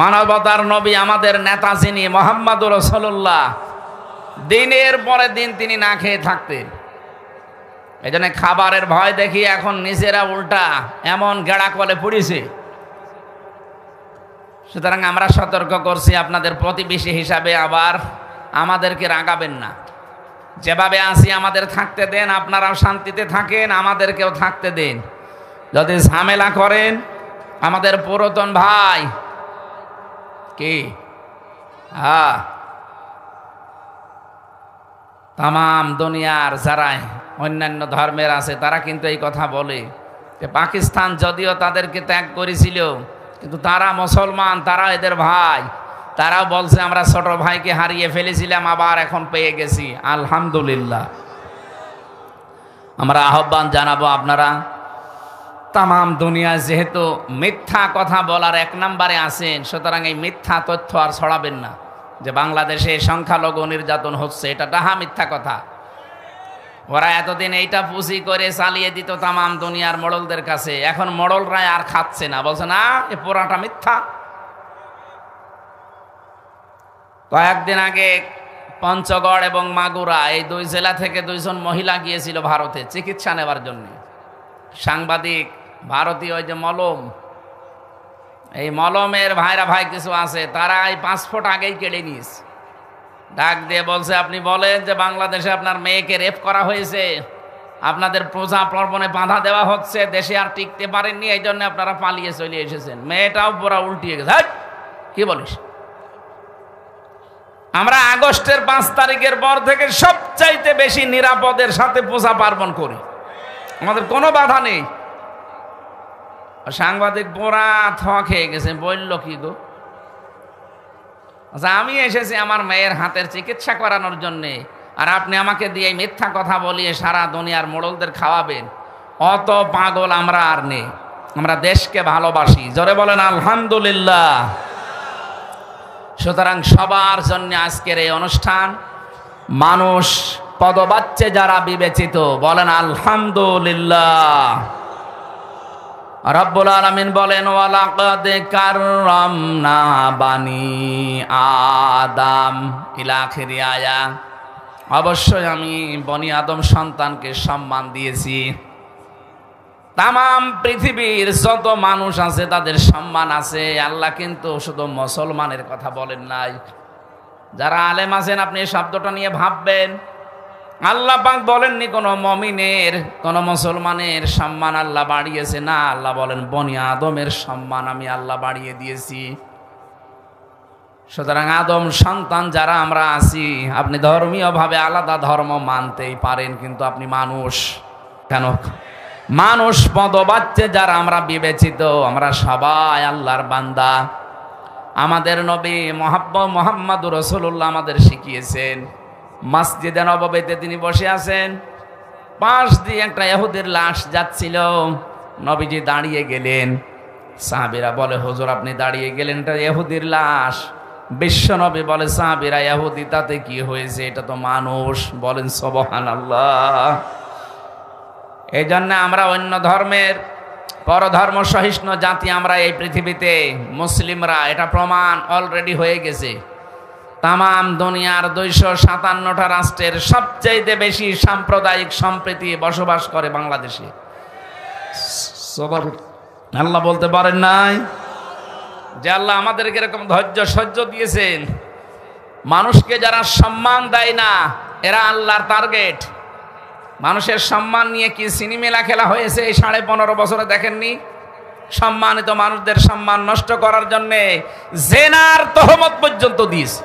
মানবতার নবী আমাদের নেতা যিনি মুহাম্মদুর রাসূলুল্লাহ, দিনের পরে দিন তিনি না খেয়ে থাকতেন। এই জন্য খাবারের ভয় দেখিয়ে এখন নিজেরা উল্টা এমন গেড়া কলে পড়েছে। সুতরাং আমরা সতর্ক করছি আপনাদের প্রতিবেশী হিসাবে, আবার আমাদেরকে রাগাবেন না। যেভাবে আছি আমাদের থাকতে দেন, আপনারাও শান্তিতে থাকেন, আমাদেরকেও থাকতে দেন। যদি ঝামেলা করেন, আমাদের পুরাতন ভাই কি তামাম দুনিয়ার যারা অন্যান্য ধর্মের আছে তারা কিন্তু এই কথা বলে যে পাকিস্তান যদিও তাদেরকে ত্যাগ করেছিল, কিন্তু তারা মুসলমান, তারা এদের ভাই। তারাও বলছে আমরা ছোট ভাইকে হারিয়ে ফেলেছিলাম, আবার এখন পেয়ে গেছি, আলহামদুলিল্লাহ। আমরা আহ্বান জানাবো, আপনারা তামাম দুনিয়ায় যেহেতু মিথ্যা কথা বলার 1 নম্বরে আছেন, সুতরাং এই মিথ্যা তথ্য আর ছড়াবেন না যে বাংলাদেশে সংখ্যালঘু নির্যাতন হচ্ছে। এটা ডাহা মিথ্যা কথা। ওরা এতদিন এইটা পুঁজি করে চালিয়ে দিত তামাম দুনিয়ার মোড়লদের কাছে, এখন মোড়লরা আর খাচ্ছে না, বলছে না এ পুরাটা মিথ্যা। কয়েকদিন আগে পঞ্চগড় এবং মাগুরা এই 2 জেলা থেকে 2 জন মহিলা গিয়েছিল ভারতে চিকিৎসা নেওয়ার জন্য। সাংবাদিক ভারতীয় ওই যে মলম, এই মলমের ভাইরা ভাই কিছু আছে, তারা এই 5 ফুট আগেই কেড়ে নিয়েছে। ডাক দিয়ে বলছে আপনি বলেন যে বাংলাদেশে আপনার মেয়েকে রেপ করা হয়েছে, আপনাদের পূজা পর্বণে বাধা দেওয়া হচ্ছে, দেশে আর টিকতে পারেননি, এই জন্য আপনারা পালিয়ে চলে এসেছেন। মেয়েটাও পুরা উল্টিয়ে গেছে। কি বলিস? আমরা আগস্টের 5 তারিখের পর থেকে সবচাইতে বেশি নিরাপদের সাথে পূজা পার্বণ করি, আমাদের কোনো বাধা নেই। সাংবাদিক পোড়া থোয়া খেয়ে গেছে, বলল কি গো? আচ্ছা, আমি এসেছি আমার মেয়ের হাতের চিকিৎসা করানোর জন্যে, আর আপনি আমাকে দিয়ে মিথ্যা কথা বলিয়ে সারা দুনিয়ার মোড়লদের খাওয়াবেন? অত পাগল আমরা আর নেই। আমরা দেশকে ভালোবাসি, জোরে বলেন আলহামদুলিল্লাহ। সুতরাং সবার জন্য আজকের এই অনুষ্ঠান। মানুষ পদবাচ্যে যারা বিবেচিত, বলেন আলহামদুলিল্লাহ। রব্বুল আলামিন বলেন ওয়ালাকাদ কাররামনা বানি আদম ইলা আখিরি আয়া। অবশ্যই আমি বনি আদম সন্তানকে সম্মান দিয়েছি। তামাম পৃথিবীর যত মানুষ আছে তাদের সম্মান আছে। আল্লাহ কিন্তু শুধু মুসলমানের কথা বলেন নাই। যারা আলেম আছেন আপনি এই শব্দটা নিয়ে ভাববেন। আল্লাহ পাক বলেননি কোন মুমিনের, কোন মুসলমানের সম্মান আল্লাহ বাড়িয়েছে না। আল্লাহ বলেন বনি আদমের সম্মান আমি আল্লাহ বাড়িয়ে দিয়েছি। সুতরাং আদম সন্তান যারা আমরা আছি, আপনি ধর্মীয়ভাবে আলাদা ধর্ম মানতেই পারেন, কিন্তু আপনি মানুষ। কেন? মানুষ পদবাচ্যে যারা আমরা বিবেচিত, আমরা সবাই আল্লাহর বান্দা। আমাদের নবী মুহাম্মদুর রাসূলুল্লাহ আমাদের শিখিয়েছেন, মসজিদে নববীতে তিনি বসে আছেন, পাশ দিয়ে একটা ইহুদির লাশ যাচ্ছিল, নবীজি দাঁড়িয়ে গেলেন। সাহাবীরা বলে হুজুর আপনি দাঁড়িয়ে গেলেন, এটা ইহুদির লাশ। বিশ্ব নবী বলে সাহাবীরা ইহুদি তাতে কি হয়েছে, এটা তো মানুষ। বলেন সুবহানাল্লাহ। এই জন্য আমরা অন্য ধর্মের পরধর্ম সহিষ্ণু জাতি আমরা এই পৃথিবীতে, মুসলিমরা, এটা প্রমাণ অলরেডি হয়ে গেছে। তামাম দুনিয়ার 257টা রাষ্ট্রের সবচেয়ে বেশি সাম্প্রদায়িক সম্প্রীতি বসবাস করে বাংলাদেশে। আল্লাহ বলতে পারেন নাই? যে আল্লাহ আমাদেরকে এরকম ধৈর্য সহ্য দিয়েছেন। মানুষকে যারা সম্মান দেয় না এরা আল্লাহর টার্গেট। মানুষের সম্মান নিয়ে কি সিনেমেলা খেলা হয়েছে এই 15.5 বছরে দেখেননি? সম্মানিত মানুষদের সম্মান নষ্ট করার জন্যে জেনার তহমত পর্যন্ত দিয়েছে।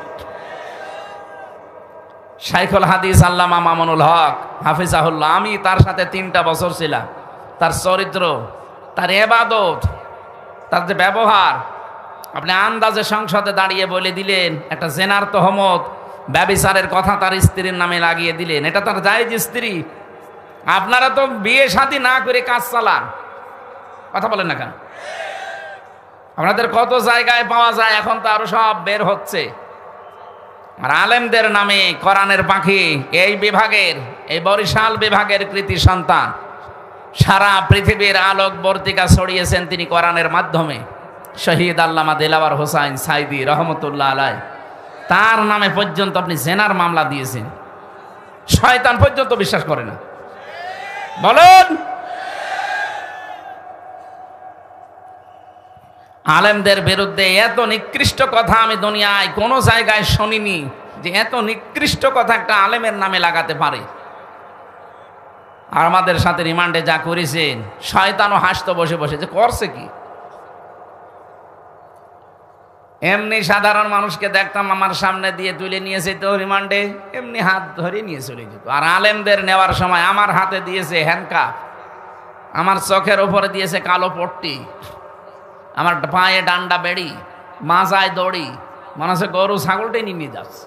শাইখুল হাদিস আল্লামা মামুনুল হক হাফিজাহুল্লাহ, আমি তার সাথে 3টা বছর ছিলাম। তার চরিত্র, তার ইবাদত, তার যে ব্যবহার, আপনি আন্দাজে সংসদে দাঁড়িয়ে বলে দিলেন একটা জেনার তহমত, ব্যভিচারের কথা তার স্ত্রীর নামে লাগিয়ে দিলেন। এটা তার জায়েজ স্ত্রী? আপনারা তো বিয়ে শাদী না করে কাজ চালান, কথা বলেন না কেন? আপনাদের কত জায়গায় পাওয়া যায়, এখন তো আরো সব বের হচ্ছে। আর আলেমদের নামে কোরআনের পাখি, এই বিভাগের, এই বরিশাল বিভাগের কৃতি সন্তান, সারা পৃথিবীর আলোক বর্তিকা ছড়িয়েছেন তিনি কোরআনের মাধ্যমে। শহীদ আল্লামা দেলাওয়ার হোসাইন সাইদি রহমতুল্লাহ আলাই, তার নামে পর্যন্ত আপনি জেনার মামলা দিয়েছেন। শয়তান পর্যন্ত বিশ্বাস করে না, বলুন। আলেমদের বিরুদ্ধে এত নিকৃষ্ট কথা আমি দুনিয়ায় কোনো জায়গায় শুনিনি, যে এত নিকৃষ্ট কথা একটা আলেমের নামে লাগাতে পারে। আর আমাদের সাথে রিমান্ডে যা করেছেন, শয়তানও হাসতো বসে বসে, যে করছে কি। এমনি সাধারণ মানুষকে দেখতাম আমার সামনে দিয়ে তুলে নিয়েছে তো রিমান্ডে, এমনি হাত ধরে নিয়ে চলে যেত। আর আলেমদের নেওয়ার সময় আমার হাতে দিয়েছে হ্যান্ডকাফ, আমার চোখের উপরে দিয়েছে কালো পট্টি, আমার পায়ে ডান্ডা বেড়ি, মাজায় দড়ি, মনে হচ্ছে গরু ছাগলটাই নিয়ে যাচ্ছে।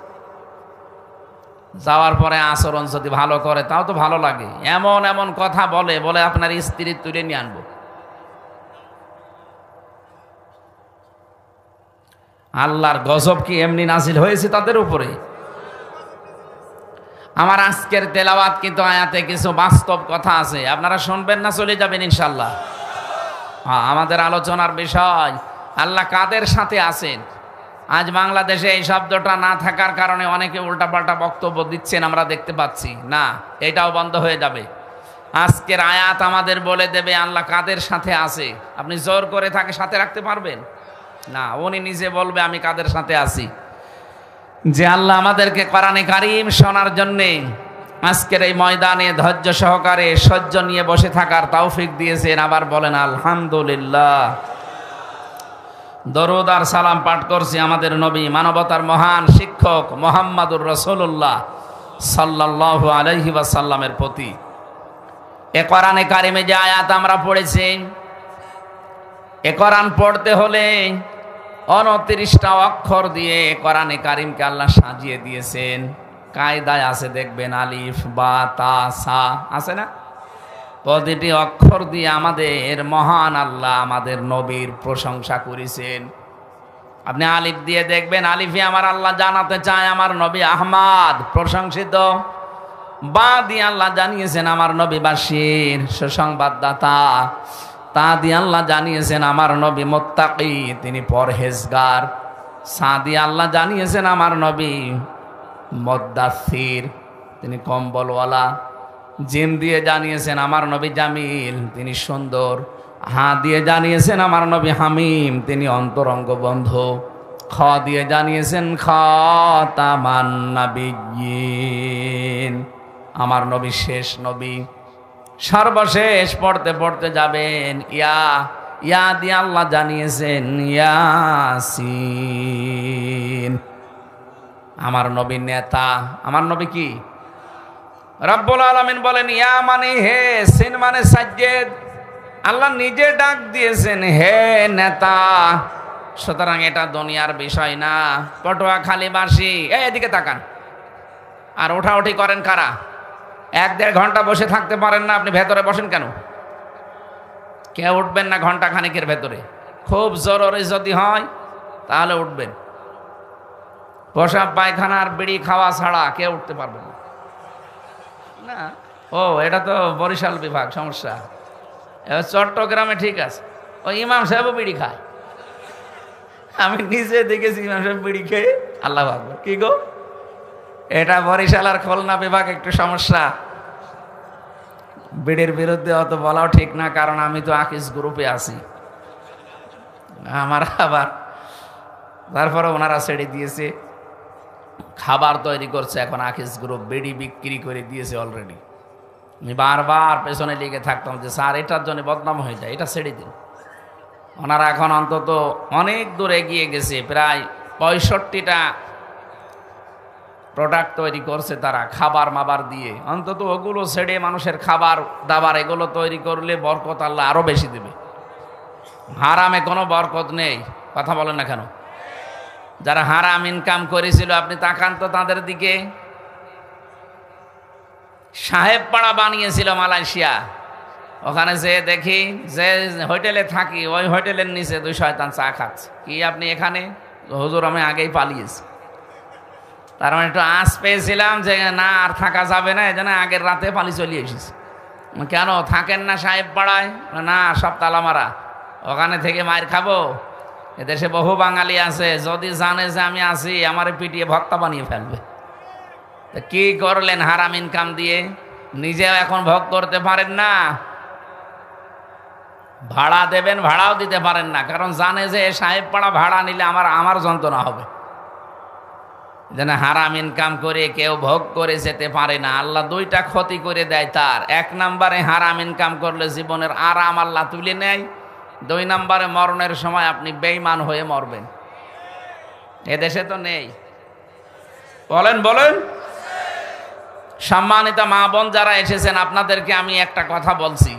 যাওয়ার পরে আচরণ যদি ভালো করে তাও তো ভালো লাগে। এমন এমন কথা বলে বলে আপনার স্ত্রী তুলে নিয়ে আনবো। আল্লাহর গজব কি এমনি নাজিল হয়েছে তাদের উপরে? আমার আজকের তেলাওয়াত কিন্তু আয়াতে কিছু বাস্তব কথা আছে, আপনারা শুনবেন না চলে যাবেন ইনশাল্লাহ। আমাদের আলোচনার বিষয় আল্লাহ কাদের সাথে আছেন। আজ বাংলাদেশে এই শব্দটা না থাকার কারণে অনেকে উল্টাপাল্টা বক্তব্য দিচ্ছেন, আমরা দেখতে পাচ্ছি না। এটাও বন্ধ হয়ে যাবে। আজকের আয়াত আমাদের বলে দেবে আল্লাহ কাদের সাথে আছে। আপনি জোর করে তাকে সাথে রাখতে পারবেন না, উনি নিজে বলবে আমি কাদের সাথে আছি। যে আল্লাহ আমাদেরকে কোরআনে কারীম শোনার জন্যে আজকের এই ময়দানে ধৈর্য সহকারে সহ্য নিয়ে বসে থাকার তৌফিক দিয়েছেন, আবার বলেন আলহামদুলিল্লাহ। দরুদ আর সালাম পাঠ করছি আমাদের নবী, মানবতার মহান শিক্ষক মুহাম্মাদুর রাসূলুল্লাহ সাল্লাল্লাহু আলাইহি ওয়াসাল্লামের প্রতি। এ কোরআনে কারিমে যে আয়াত আমরা পড়েছি, এ কোরআন পড়তে হলে 29টা অক্ষর দিয়ে কোরআনে কারিমকে আল্লাহ সাজিয়ে দিয়েছেন। কায়দায় আছে দেখবেন, আলিফ বা তা সা আছে না? প্রতিটি অক্ষর দিয়ে আমাদের মহান আল্লাহ আমাদের নবীর প্রশংসা করেছেন। আপনি আলিফ দিয়ে দেখবেন, আলিফে আমার আল্লাহ জানাতে চায় আমার নবী আহমদ প্রশংসিত। বা দিয়ে আল্লাহ জানিয়েছেন আমার নবী বাশীর সুসংবাদদাতা। তা দিয়ে আল্লাহ জানিয়েছেন আমার নবী মুত্তাকি, তিনি পরহেজগার। সা দিয়ে আল্লাহ জানিয়েছেন আমার নবী মুদ্দাসসির, তিনি কম্বলওয়ালা। জিম দিয়ে জানিয়েছেন আমার নবী জামিল, তিনি সুন্দর। হা দিয়ে জানিয়েছেন আমার নবী হামিম, তিনি অন্তরঙ্গ বন্ধু। খ দিয়ে জানিয়েছেন খাতামান নাবিয়্যিন, আমার নবী শেষ নবী, সর্বশেষ। পড়তে পড়তে যাবেন ইয়া দিয়ে আল্লাহ জানিয়েছেন ইয়াসিন, আমার নবী নেতা। আমার নবী কি? রব্বুল আলামিন বলেন ইয়া মানে হে, সিন মানে সাজ্জেদ। আল্লাহ নিজে ডাক দিয়েছেন হে নেতা। সুতরাং এটা দুনিয়ার বিষয় না। পটুয়াখালীবাসী এদিকে তাকান। আর ওঠাউঠি করেন কারা? 1-1.5 ঘন্টা বসে থাকতে পারেন না, আপনি ভেতরে বসেন কেন? কেউ উঠবেন না ঘন্টা খানিকের ভেতরে। খুব জরুরি যদি হয় তাহলে উঠবেন। পেশাব পায়খানার বিড়ি খাওয়া ছাড়া কেউ উঠতে পারবেন না। না, ও এটা তো বরিশাল বিভাগ, সমস্যা। এবার চট্টগ্রামে ঠিক আছে, ওই ইমাম সাহেবও বিড়ি খায়। আমি নিজে দেখেছি ইমাম সাহেব বিড়ি খেয়ে। আল্লাহু আকবার। কি গো, এটা বরিশাল আর খুলনা বিভাগ একটু সমস্যা। বিড়ির বিরুদ্ধে অত বলাও ঠিক না, কারণ আমি তো আকিস গ্রুপে আছি। আমার আবার তারপরে ওনারা ছেড়ে দিয়েছে, খাবার তৈরি করছে। এখন আকিস গ্রুপ বিড়ি বিক্রি করে দিয়েছে অলরেডি। আমি বারবার পেছনে লেগে থাকতাম যে স্যার এটার জন্য বদনাম হয়ে যায়, এটা ছেড়ে দিন। ওনারা এখন অন্তত অনেক দূর এগিয়ে গেছে, প্রায় 65টা প্রোডাক্ট তৈরি করছে তারা খাবার মাবার দিয়ে। অন্তত ওগুলো ছেড়ে মানুষের খাবার দাবার এগুলো তৈরি করলে বরকত আল্লাহ আরো বেশি দেবে। হারামে কোনো বরকত নেই, কথা বলেন না কেন? যারা হারাম ইনকাম করেছিল আপনি তাকান তো তাদের দিকে। সাহেব পাড়া বানিয়েছিল মালয়েশিয়া, ওখানে যে দেখি যে হোটেলে থাকি ওই হোটেলের নিচে 2 শয়তান চা খাচ্ছে। কি আপনি এখানে? হুজুর আমি আগেই পালিয়েছি। তার মানে একটু আঁচ পেয়েছিলাম যে না আর থাকা যাবে না, এই জন্য আগের রাতে পালিয়ে চলে এসেছি। কেন থাকেন না সাহেব পাড়ায়? না সব তালা মারা, ওখানে থেকে মায়ের খাবো। এদেশে বহু বাঙালি আছে, যদি জানে যে আমি আছি আমার পিটিয়ে ভর্তা বানিয়ে ফেলবে। কি করলেন হারাম ইনকাম দিয়ে? নিজেও এখন ভোগ করতে পারেন না, ভাড়া দেবেন ভাড়াও দিতে পারেন না, কারণ জানে যে সাহেব পাড়া ভাড়া নিলে আমার যন্ত্রণা হবে। যেন হারাম ইনকাম করে কেউ ভোগ করে যেতে পারে না, আল্লাহ 2টা ক্ষতি করে দেয় তার। 1 নম্বরে হারাম ইনকাম করলে জীবনের আরাম আল্লাহ তুলে নেয়, 2 নম্বরে মরণের সময় আপনি বেঈমান হয়ে মরবেন। এদেশে তো নেই। বলেন বলেন। সম্মানিত মা বোন যারা এসেছেন আপনাদেরকে আমি একটা কথা বলছি,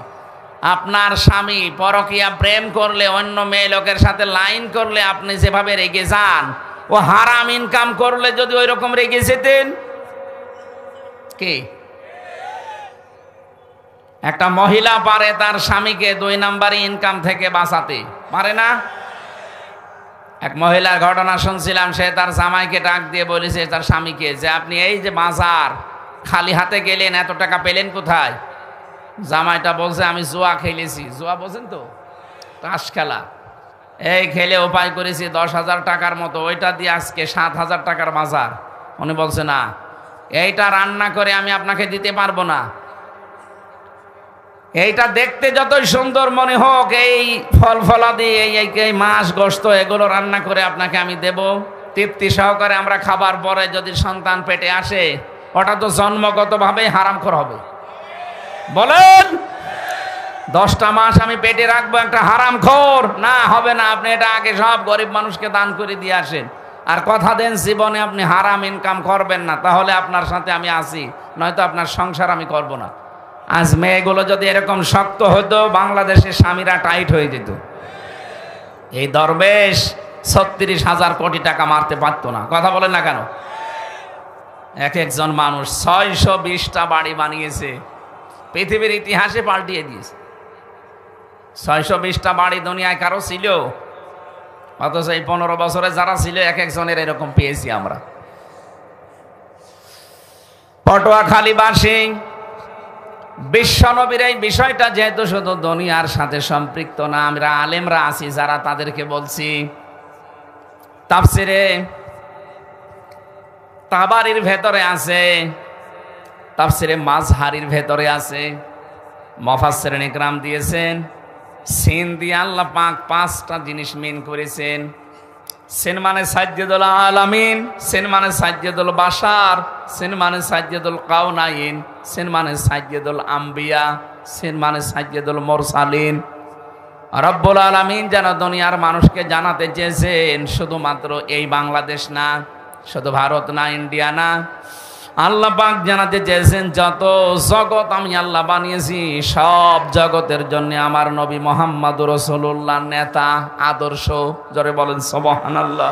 আপনার স্বামী পরকীয়া প্রেম করলে, অন্য মেয়ে লোকের সাথে লাইন করলে আপনি যেভাবে রেগে যান, ও হারাম ইনকাম করলে যদি ওই রকম রেগে যেতেন। কি একটা মহিলা পারে তার স্বামীকে 2 নম্বরে ইনকাম থেকে বাঁচাতে পারে না? এক মহিলার ঘটনা শুনছিলাম, সে তার জামাইকে ডাক দিয়ে বলেছে তার স্বামীকে যে আপনি এই যে বাজার খালি হাতে গেলেন, এত টাকা পেলেন কোথায়? জামাইটা বলছে আমি জুয়া খেলেছি। জুয়া বোঝেন তো? তাস খেলা। এই খেলে উপায় করেছি 10,000 টাকার মতো, ওইটা দিয়ে আজকে 7,000 টাকার বাজার। উনি বলছে না, এইটা রান্না করে আমি আপনাকে দিতে পারবো না। এইটা দেখতে যতই সুন্দর মনে হোক, এই ফল ফলাদি এই মাছ গোশত এগুলো রান্না করে আপনাকে আমি দেব তৃপ্তি সহকারে আমরা খাবার পরে যদি সন্তান পেটে আসে, ওটা তো জন্মগতভাবেই হারামখোর হবে। বলেন 10টা মাস আমি পেটে রাখবো একটা হারামখোর? না, হবে না। আপনি এটা আগে সব গরিব মানুষকে দান করে দিয়ে আসেন, আর কথা দেন জীবনে আপনি হারাম ইনকাম করবেন না, তাহলে আপনার সাথে আমি আসি, নয়তো আপনার সংসার আমি করব না। আজ মেয়েগুলো যদি এরকম শক্ত হতো, বাংলাদেশের স্বামীরা টাইট হয়ে যেত। এই দরবেশ 36,000 কোটি টাকা মারতে পারতো না, কথা বলেন না কেন? একজন মানুষ 620টা বাড়ি বানিয়েছে, পৃথিবীর ইতিহাসে পাল্টিয়ে দিয়েছে। 620টা বাড়ি দুনিয়ায় কারো ছিল? অথচ এই 15 বছরে যারা ছিল একজনের এরকম পেয়েছি আমরা। পটুয়াখালীবাসী বিশ্বনবীর এই বিষয়টা যেহেতু শুধু দুনিয়ার সাথে সম্পৃক্ত না, আমরা আলেমরা আছি যারা, তাদেরকে বলছি তাফসিরে তাবারির ভেতরে আছে, তাফসিরে মাজহারির ভেতরে আছে, মুফাসসিরিন ইকরাম দিয়েছেন। সিন দিয়ে আল্লাহ পাক 5টা জিনিস মিন করেছেন। সিন মানে সাজ্জাদুল আলামিন, সিন মানে সাজ্জাদুল বাশার, সিন মানে সাজ্জাদুল কাউনাইন, সিন মানে সাজ্জাদুল আম্বিয়া, সিন মানে সাজ্জাদুল মুরসালিন। রব্বুল আলামিন যেন দুনিয়ার মানুষকে জানাতে চেয়েছেন শুধুমাত্র এই বাংলাদেশ না, শুধু ভারত না, ইন্ডিয়া না, আল্লাহ পাক জানাতে চেয়েছেন যত জগৎ আমি আল্লাহ বানিয়েছি সব জগতের জন্য আমার নবী মুহাম্মদুর রাসূলুল্লাহ নেতা, আদর্শ। জোরে বলেন সুবহানাল্লাহ।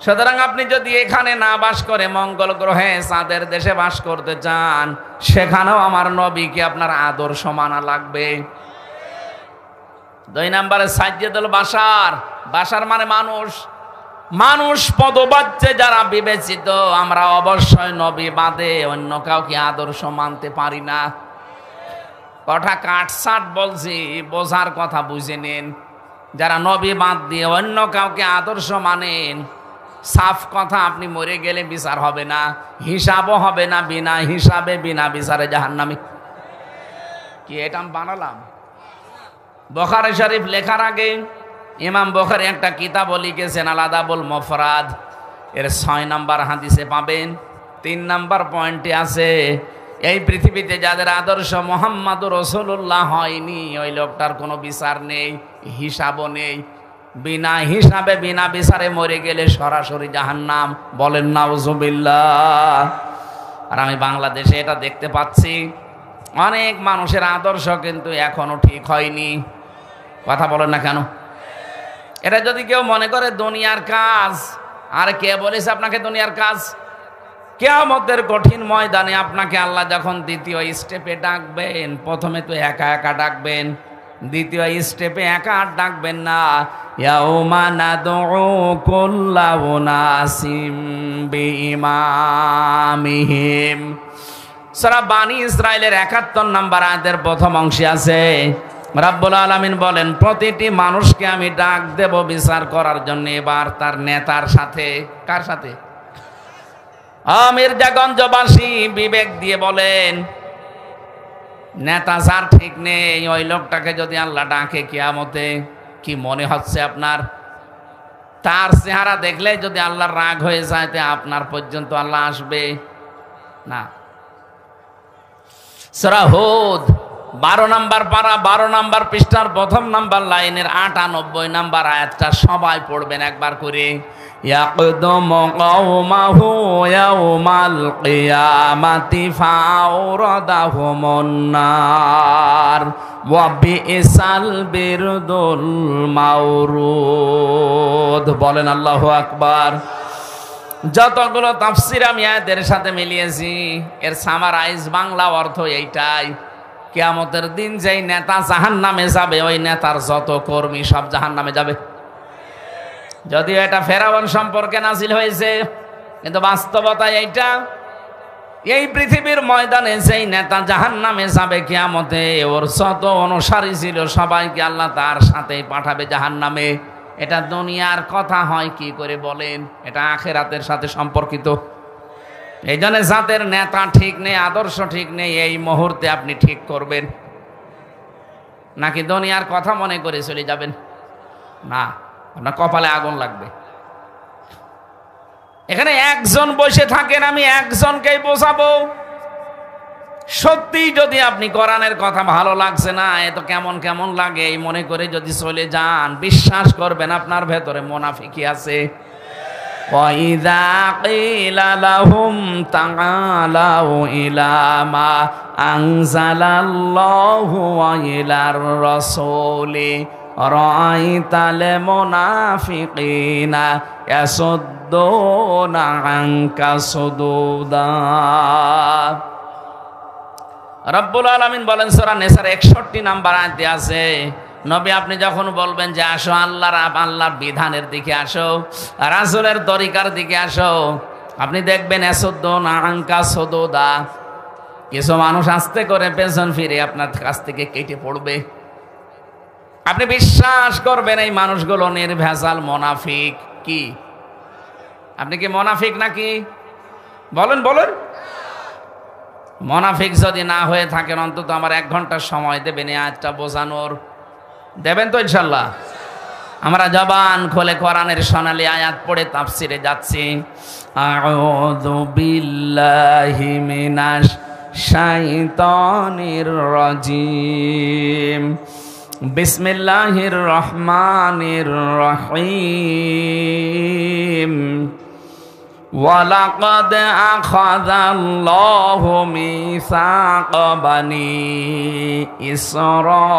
সুতরাং আপনি যদি এখানে না বাস করে মঙ্গল গ্রহে চাঁদের দেশে বাস করতে চান, সেখানেও আমার নবীকে আপনার আদর্শ মানা লাগবে। 2 নম্বরে সাজ্জাদুল বাশার। বাশার মানে মানুষ, মানুষ পদবাচ্যে যারা বিবেচিত, আমরা অবশ্যই নবী বাদে অন্য কাউকে আদর্শ মানতে পারি না। কথা কাটসাট বলছি, বোঝার কথা বুঝে নিন। যারা নবী বাদ দিয়ে অন্য কাউকে আদর্শ মানেন, সাফ কথা, আপনি মরে গেলে বিচার হবে না, হিসাবও হবে না, বিনা হিসাবে বিনা বিচারে জাহান্নামী। কি এটা আমি বানালাম? বুখারী শরীফ লেখার আগে ইমাম বুখারী একটা কিতাবও লিখেছেন আল আদাবুল মুফরাদ, এর 6 নাম্বার হাদিসে পাবেন। 3 নাম্বার পয়েন্টে আছে, এই পৃথিবীতে যাদের আদর্শ মুহাম্মাদুর রাসূলুল্লাহ হয়নি ওই লোকটার কোনো বিচার নেই, হিসাবও নেই। বিনা হিসাবে বিনা বিচারে মরে গেলে সরাসরি জাহান্নাম। বলেন নাউজুবিল্লাহ। আর আমি বাংলাদেশে এটা দেখতে পাচ্ছি, অনেক মানুষের আদর্শ কিন্তু এখনো ঠিক হয়নি। কথা বলেন না কেন? এটা যদি কেউ মনে করে দুনিয়ার কাজ, আর কে বলেছে আপনাকে দুনিয়ার কাজ? কিয়ামতের কঠিন ময়দানে আপনাকে আল্লাহ যখন দ্বিতীয় স্টেপে ডাকবেন, প্রথমে তো একা একা ডাকবেন, দ্বিতীয় স্টেপে একা আর ডাকবেন না। ইয়াউমা নাদউ কুল্লা উনাসিম বিইমামিহিম। সূরা বানী ইসরাইলের 71 নম্বর আয়াতের প্রথম অংশে আছে, রাব্বুল আলামিন বলেন, প্রতিটি মানুষকে আমি ডাক দেব বিচার করার জন্য, এবার তার নেতার সাথে। কার সাথে? মির্জাগঞ্জবাসী বিবেক দিয়ে বলেন, নেতা যার ঠিক নেই ওই লোকটাকে যদি আল্লাহ ডাকে কিয়ামতে, কি মনে হচ্ছে আপনার? তার চেহারা দেখলে যদি আল্লাহর রাগ হয়ে যায়, তে আপনার পর্যন্ত আল্লাহ আসবে না। সূরা হুদ 12 নম্বর পারা 12 নম্বর পৃষ্ঠার প্রথম নম্বর লাইনের 98 নম্বর আয়াতটা সবাই পড়বেন একবার করে। ইয়াকদুমু কওমাহু ইয়াউমাল কিয়ামাতি ফাওরাদাহুমুন নার ওয়া বিইসাল বিরদুল মাওরুদ। বলেন আল্লাহু আকবার। যতগুলো তাফসীর আমি আয়াতের সাথে মিলিয়েছি, এর সামারাইজ বাংলা অর্থ এইটাই, কিয়ামতের দিন যেই নেতা জাহান্নামে যাবে, ওই নেতার যত কর্মী সব জাহান্নামে যাবে। যদিও এটা ফেরাউন সম্পর্কে নাজিল হয়েছে, কিন্তু বাস্তবতা এইটা, এই পৃথিবীর ময়দানে যেই নেতা জাহান্নামে যাবে কিয়ামতে, ওর যত অনুসারী ছিল সবাইকে আল্লাহ তার সাথেই পাঠাবে জাহান্নামে। এটা দুনিয়ার কথা হয় কি করে বলেন? এটা আখিরাতের সাথে সম্পর্কিত। এই জন্য যাদের নেতা ঠিক নেই, আদর্শ ঠিক নেই, এই মুহূর্তে আপনি ঠিক করবেন নাকি দুনিয়ার কথা মনে করে চলে যাবেন? না, আপনার কপালে আগুন লাগবে। এখানে একজন বসে থাকেন, আমি একজনকেই বোঝাবো। সত্যি যদি আপনি কোরআনের কথা ভালো লাগছে না, এত কেমন কেমন লাগে এই মনে করে যদি চলে যান, বিশ্বাস করবেন আপনার ভেতরে মুনাফিকি আছে। وَإِذَا قِيلَ لَهُمْ تَعَالَوْا إِلَى مَا أَنزَلَ اللَّهُ وَإِلَى الرَّسُولِ رَأَيْتَ الْمُنَافِقِينَ يَصُدُّونَ عَنكَ صُدُودًا। রব্বুল আলামিন বলেন সূরা নিসার 61 নম্বর আয়াতে আছে, নবী আপনি যখন বলবেন যে আসো আল্লাহর বিধানের দিকে আসো, রাসূলের তরিকার দিকে আসো, আপনি দেখবেন ইয়াসুদ্দুনা আনকা সুদুদা, কিছু মানুষ আস্তে করে পেছন ফিরে আপনার কাছ থেকে কেটে পড়বে। আপনি বিশ্বাস করবেন এই মানুষগুলো নির্ভেজাল মুনাফিক। কি আপনি কি মুনাফিক নাকি? বলেন বলেন। মুনাফিক যদি না হয়ে থাকেন, অন্তত আমার 1 ঘন্টা সময় দেবেন এই আয়াতটা বোঝানোর। দেবেন তো ইনশাল্লাহ? আমরা জবান খুলে কোরআনের সোনালী আয়াত পড়ে তাফসিরে যাচ্ছি। আউযু বিল্লাহি মিনাশ শাইতানির রাজিম। বিসমিল্লাহির রহমানির রহিম। وَلَقَدْ أَخَذَ اللَّهُ مِيثَاقَ بَنِي إِسْرَائِيلَ।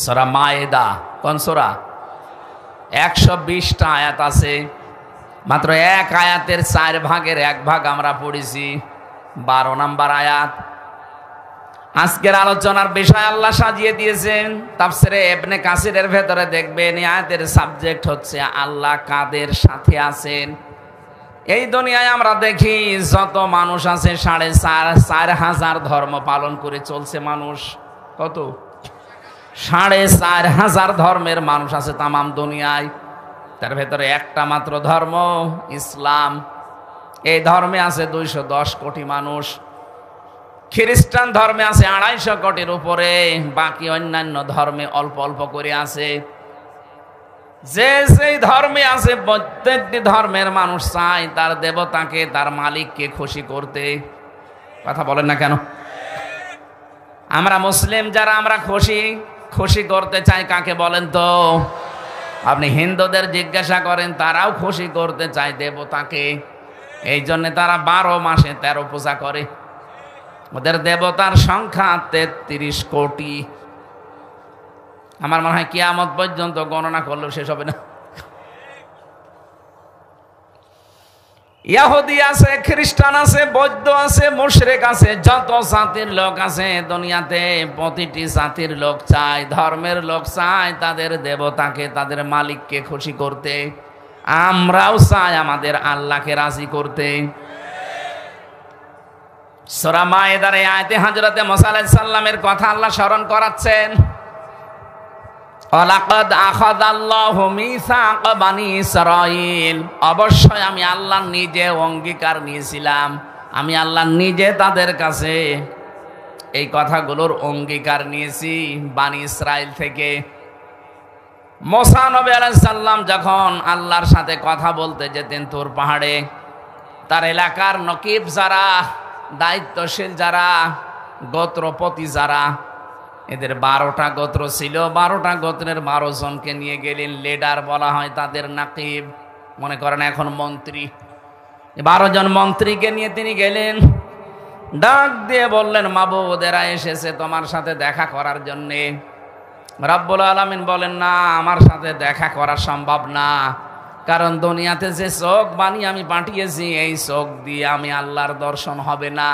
সূরা মায়েদা কোন সূরা? 120টা আয়াত আছে, মাত্র এক আয়াতের 4 ভাগের 1 ভাগ আমরা পড়েছি, 12 নম্বর আয়াত। আজকের আলোচনার বিষয় আল্লাহ সাজিয়ে দিয়েছেন। তাফসিরে ইবনে কাসিরের ভেতরে দেখবেন এই আয়াতের সাবজেক্ট হচ্ছে আল্লাহ কাদের সাথে আছেন। এই দুনিয়ায় আমরা দেখি যত মানুষ আছে 4,500 ধর্ম পালন করে চলছে মানুষ। কত? 4,500 ধর্মের মানুষ আছে তামাম দুনিয়ায়। তার ভেতরে একটা মাত্র ধর্ম ইসলাম। এই ধর্মে আছে 210 কোটি মানুষ। খ্রিস্টান ধর্মে আছে 250 কোটির উপরে, বাকি অন্যান্য ধর্মে অল্প অল্প করে আছে। যে সেই ধর্মে আছে প্রত্যেকটি ধর্মের মানুষ চায় তার দেবতাকে, তার মালিককে খুশি করতে। কথা বলেন না কেন? আমরা মুসলিম যারা আমরা খুশি করতে চাই কাকে বলেন তো? আপনি হিন্দুদের জিজ্ঞাসা করেন, তারাও খুশি করতে চায় দেবতাকে। এই জন্য তারা 12 মাসে 13 পূজা করে। ওদের দেবতার সংখ্যা 33 কোটি। আমার মনে হয় কিয়ামত পর্যন্ত গণনা করলেও শেষ হবে না। ইহুদি আছে, খ্রিস্টান আছে, বৌদ্ধ আছে, মুশরিক আছে, যত জাতির লোক আছে দুনিয়াতে, প্রতিটি জাতির লোক চায়, ধর্মের লোক চায় তাদের দেবতাকে, তাদের মালিককে খুশি করতে। আমরাও চাই আমাদের আল্লাহকে রাজি করতে। সূরা মায়েদার এই আয়াতে হযরত মুসা আলাইহিস সালামের কথা আল্লাহ স্মরণ করাচ্ছেন। ওয়ালাকাদ আখাযাল্লাহু মিসাক বানি ইসরাঈল, অবশ্যই আমি আল্লাহ নিজে অঙ্গীকার নিয়েছিলাম, আমি আল্লাহ নিজে তাদের কাছে এই কথাগুলোর অঙ্গীকার নিয়েছি বানি ইসরাইল থেকে। মুসা নবী আলাইহিস সালাম যখন আল্লাহর সাথে কথা বলতে যেতেন তুর পাহাড়ে, তার এলাকার নকিব যারা, দায়িত্বশীল যারা, গোত্রপতি যারা, এদের 12টা গোত্র ছিল, 12টা গোত্রের 12 জনকে নিয়ে গেলেন। লিডার বলা হয় তাদের, নাকিব মনে করেন এখন মন্ত্রী। 12 জন মন্ত্রীকে নিয়ে তিনি গেলেন, ডাক দিয়ে বললেন, মাবুদ এরা এসেছে তোমার সাথে দেখা করার জন্যে। রব্বুল আলামিন বলেন, না, আমার সাথে দেখা করা সম্ভব না, কারণ দুনিয়াতে যে চোখ বানিয়ে আমি পাঠিয়েছি এই চোখ দিয়ে আমি আল্লাহর দর্শন হবে না।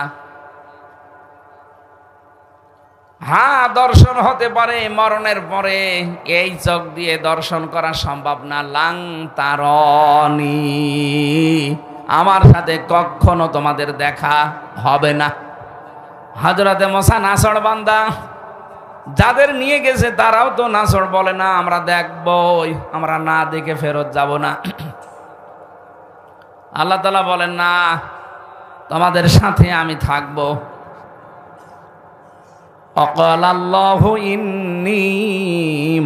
হ্যাঁ, দর্শন হতে পারে মরণের পরে, এই চোখ দিয়ে দর্শন করা সম্ভব না। লাং তারনি, আমার সাথে কখনো তোমাদের দেখা হবে না। হযরতে মুসা নাছড় বান্দা, যাদের নিয়ে গেছে তারাও তো নাছড়, বলে না আমরা দেখবই, আমরা না দেখে ফেরত যাব না। আল্লাহ তাআলা বলেন, না, তোমাদের সাথে আমি থাকবো। অকালাল্লাহু ইন্নী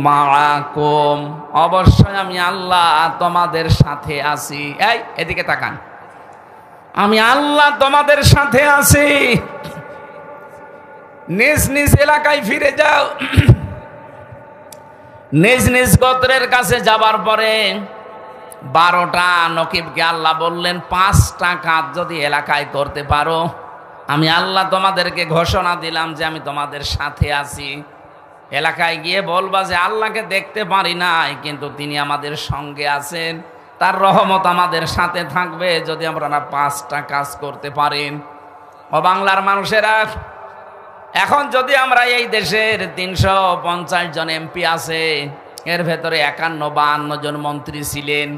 মাআকুম, অবশ্যই আমি আল্লাহ তোমাদের সাথে আছি। এই এদিকে তাকান, আমি আল্লাহ তোমাদের সাথে আছি। নিজ নিজ এলাকায় ফিরে যাও। নিজ নিজ গোত্রের কাছে যাবার পরে 12টা নকিবকে আল্লাহ বললেন, 5টা কাজ যদি এলাকায় করতে পারো, আমি আল্লাহ তোমাদেরকে ঘোষণা দিলাম যে আমি তোমাদের সাথে আছি। এলাকায় গিয়ে বলবা যে আল্লাহকে দেখতে পারি নাই, কিন্তু তিনি আমাদের সঙ্গে আছেন, তার রহমত আমাদের সাথে থাকবে যদি আমরা 5টা কাজ করতে পারেন। ও বাংলার মানুষেরা, এখন যদি আমরা এই দেশের 350 জন এমপি আছে, এর ভেতরে 51-52 জন মন্ত্রী ছিলেন,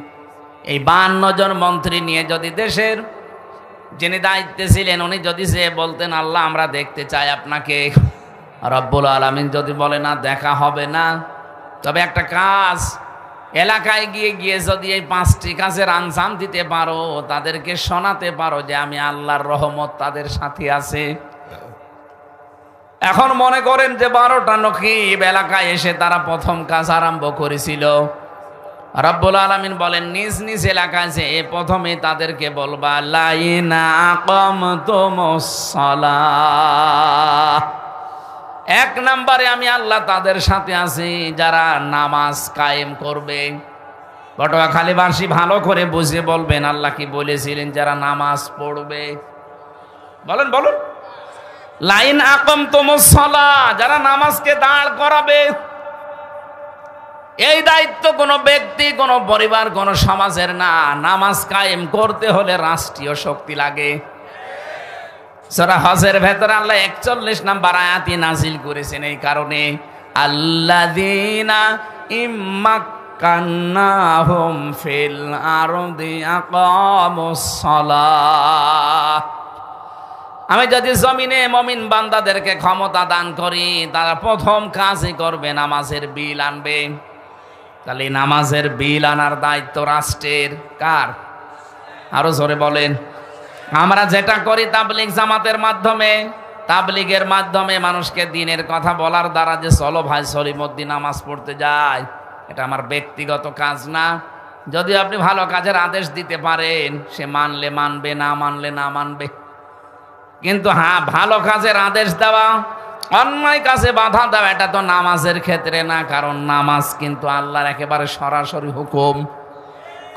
এই 52 জন মন্ত্রী নিয়ে যদি দেশের যিনি দায়িত্বে ছিলেন উনি যদি সে বলতেন আল্লাহ আমরা দেখতে চাই আপনাকে, রব্বুল আলামিন যদি বলে না দেখা হবে না, তবে একটা কাজ, এলাকায় গিয়ে যদি এই 5টি কাজের আঞ্জাম দিতে পারো, তাদেরকে শোনাতে পারো যে আমি আল্লাহর রহমত তাদের সাথে আছে। এখন মনে করেন যে 12টা নকিব এলাকায় এসে তারা প্রথম কাজ আরম্ভ করেছিল। রব্বুল আলামিন বলেন, নিজ নিজ এলাকায় যে প্রথমে তাদেরকে বলবা লাইনা আকামতুমুস সালাহ, 1 নম্বরে আমি আল্লাহ তাদের সাথে আছি যারা নামাজ কায়েম করবে। পটুয়াখালীবাসী ভালো করে বুঝে বলবেন আল্লাহ কি বলেছিলেন, যারা নামাজ পড়বে। বলেন বলুন, লাইন আকামতুমুস সালাহ, যারা নামাজকে দাঁড় করাবে। এই দায়িত্ব কোনো ব্যক্তি, কোনো পরিবার, কোনো সমাজের না। নামাজ কায়েম করতে হলে রাষ্ট্রীয় শক্তি লাগে। সূরা হজের ভেতরে আল্লাহ 41 নম্বর আয়াতই নাজিল করেছেন এই কারণে, আল্লাযীনা ইম্মাক্কান্নাহুম ফিল আরদি আকামুস সালাহ। আমি যদি জমিনে মুমিন বান্দাদেরকে ক্ষমতা দান করি, তারা প্রথম কাজই করবে নামাজের বিল আনবে। তাহলে নামাজের বিল আনার দায়িত্ব রাষ্ট্রের। কার? আরো জোরে বলেন। আমরা যেটা করি তাবলীগ জামাতের মাধ্যমে, তাবলীগের মাধ্যমে মানুষকে দিনের কথা বলার দ্বারা যে চলো ভাই সলিমুদ্দিন নামাজ পড়তে যায়, এটা আমার ব্যক্তিগত কাজ না। যদি আপনি ভালো কাজের আদেশ দিতে পারেন, সে মানলে মানবে, না মানলে না মানবে। কিন্তু হ্যাঁ, ভালো কাজের আদেশ দেওয়া, অন্যায় কাজে বাধা দেওয়া, এটা তো নামাজের ক্ষেত্রে না। কারণ নামাজ কিন্তু আল্লাহর একেবারে সরাসরি হুকুম।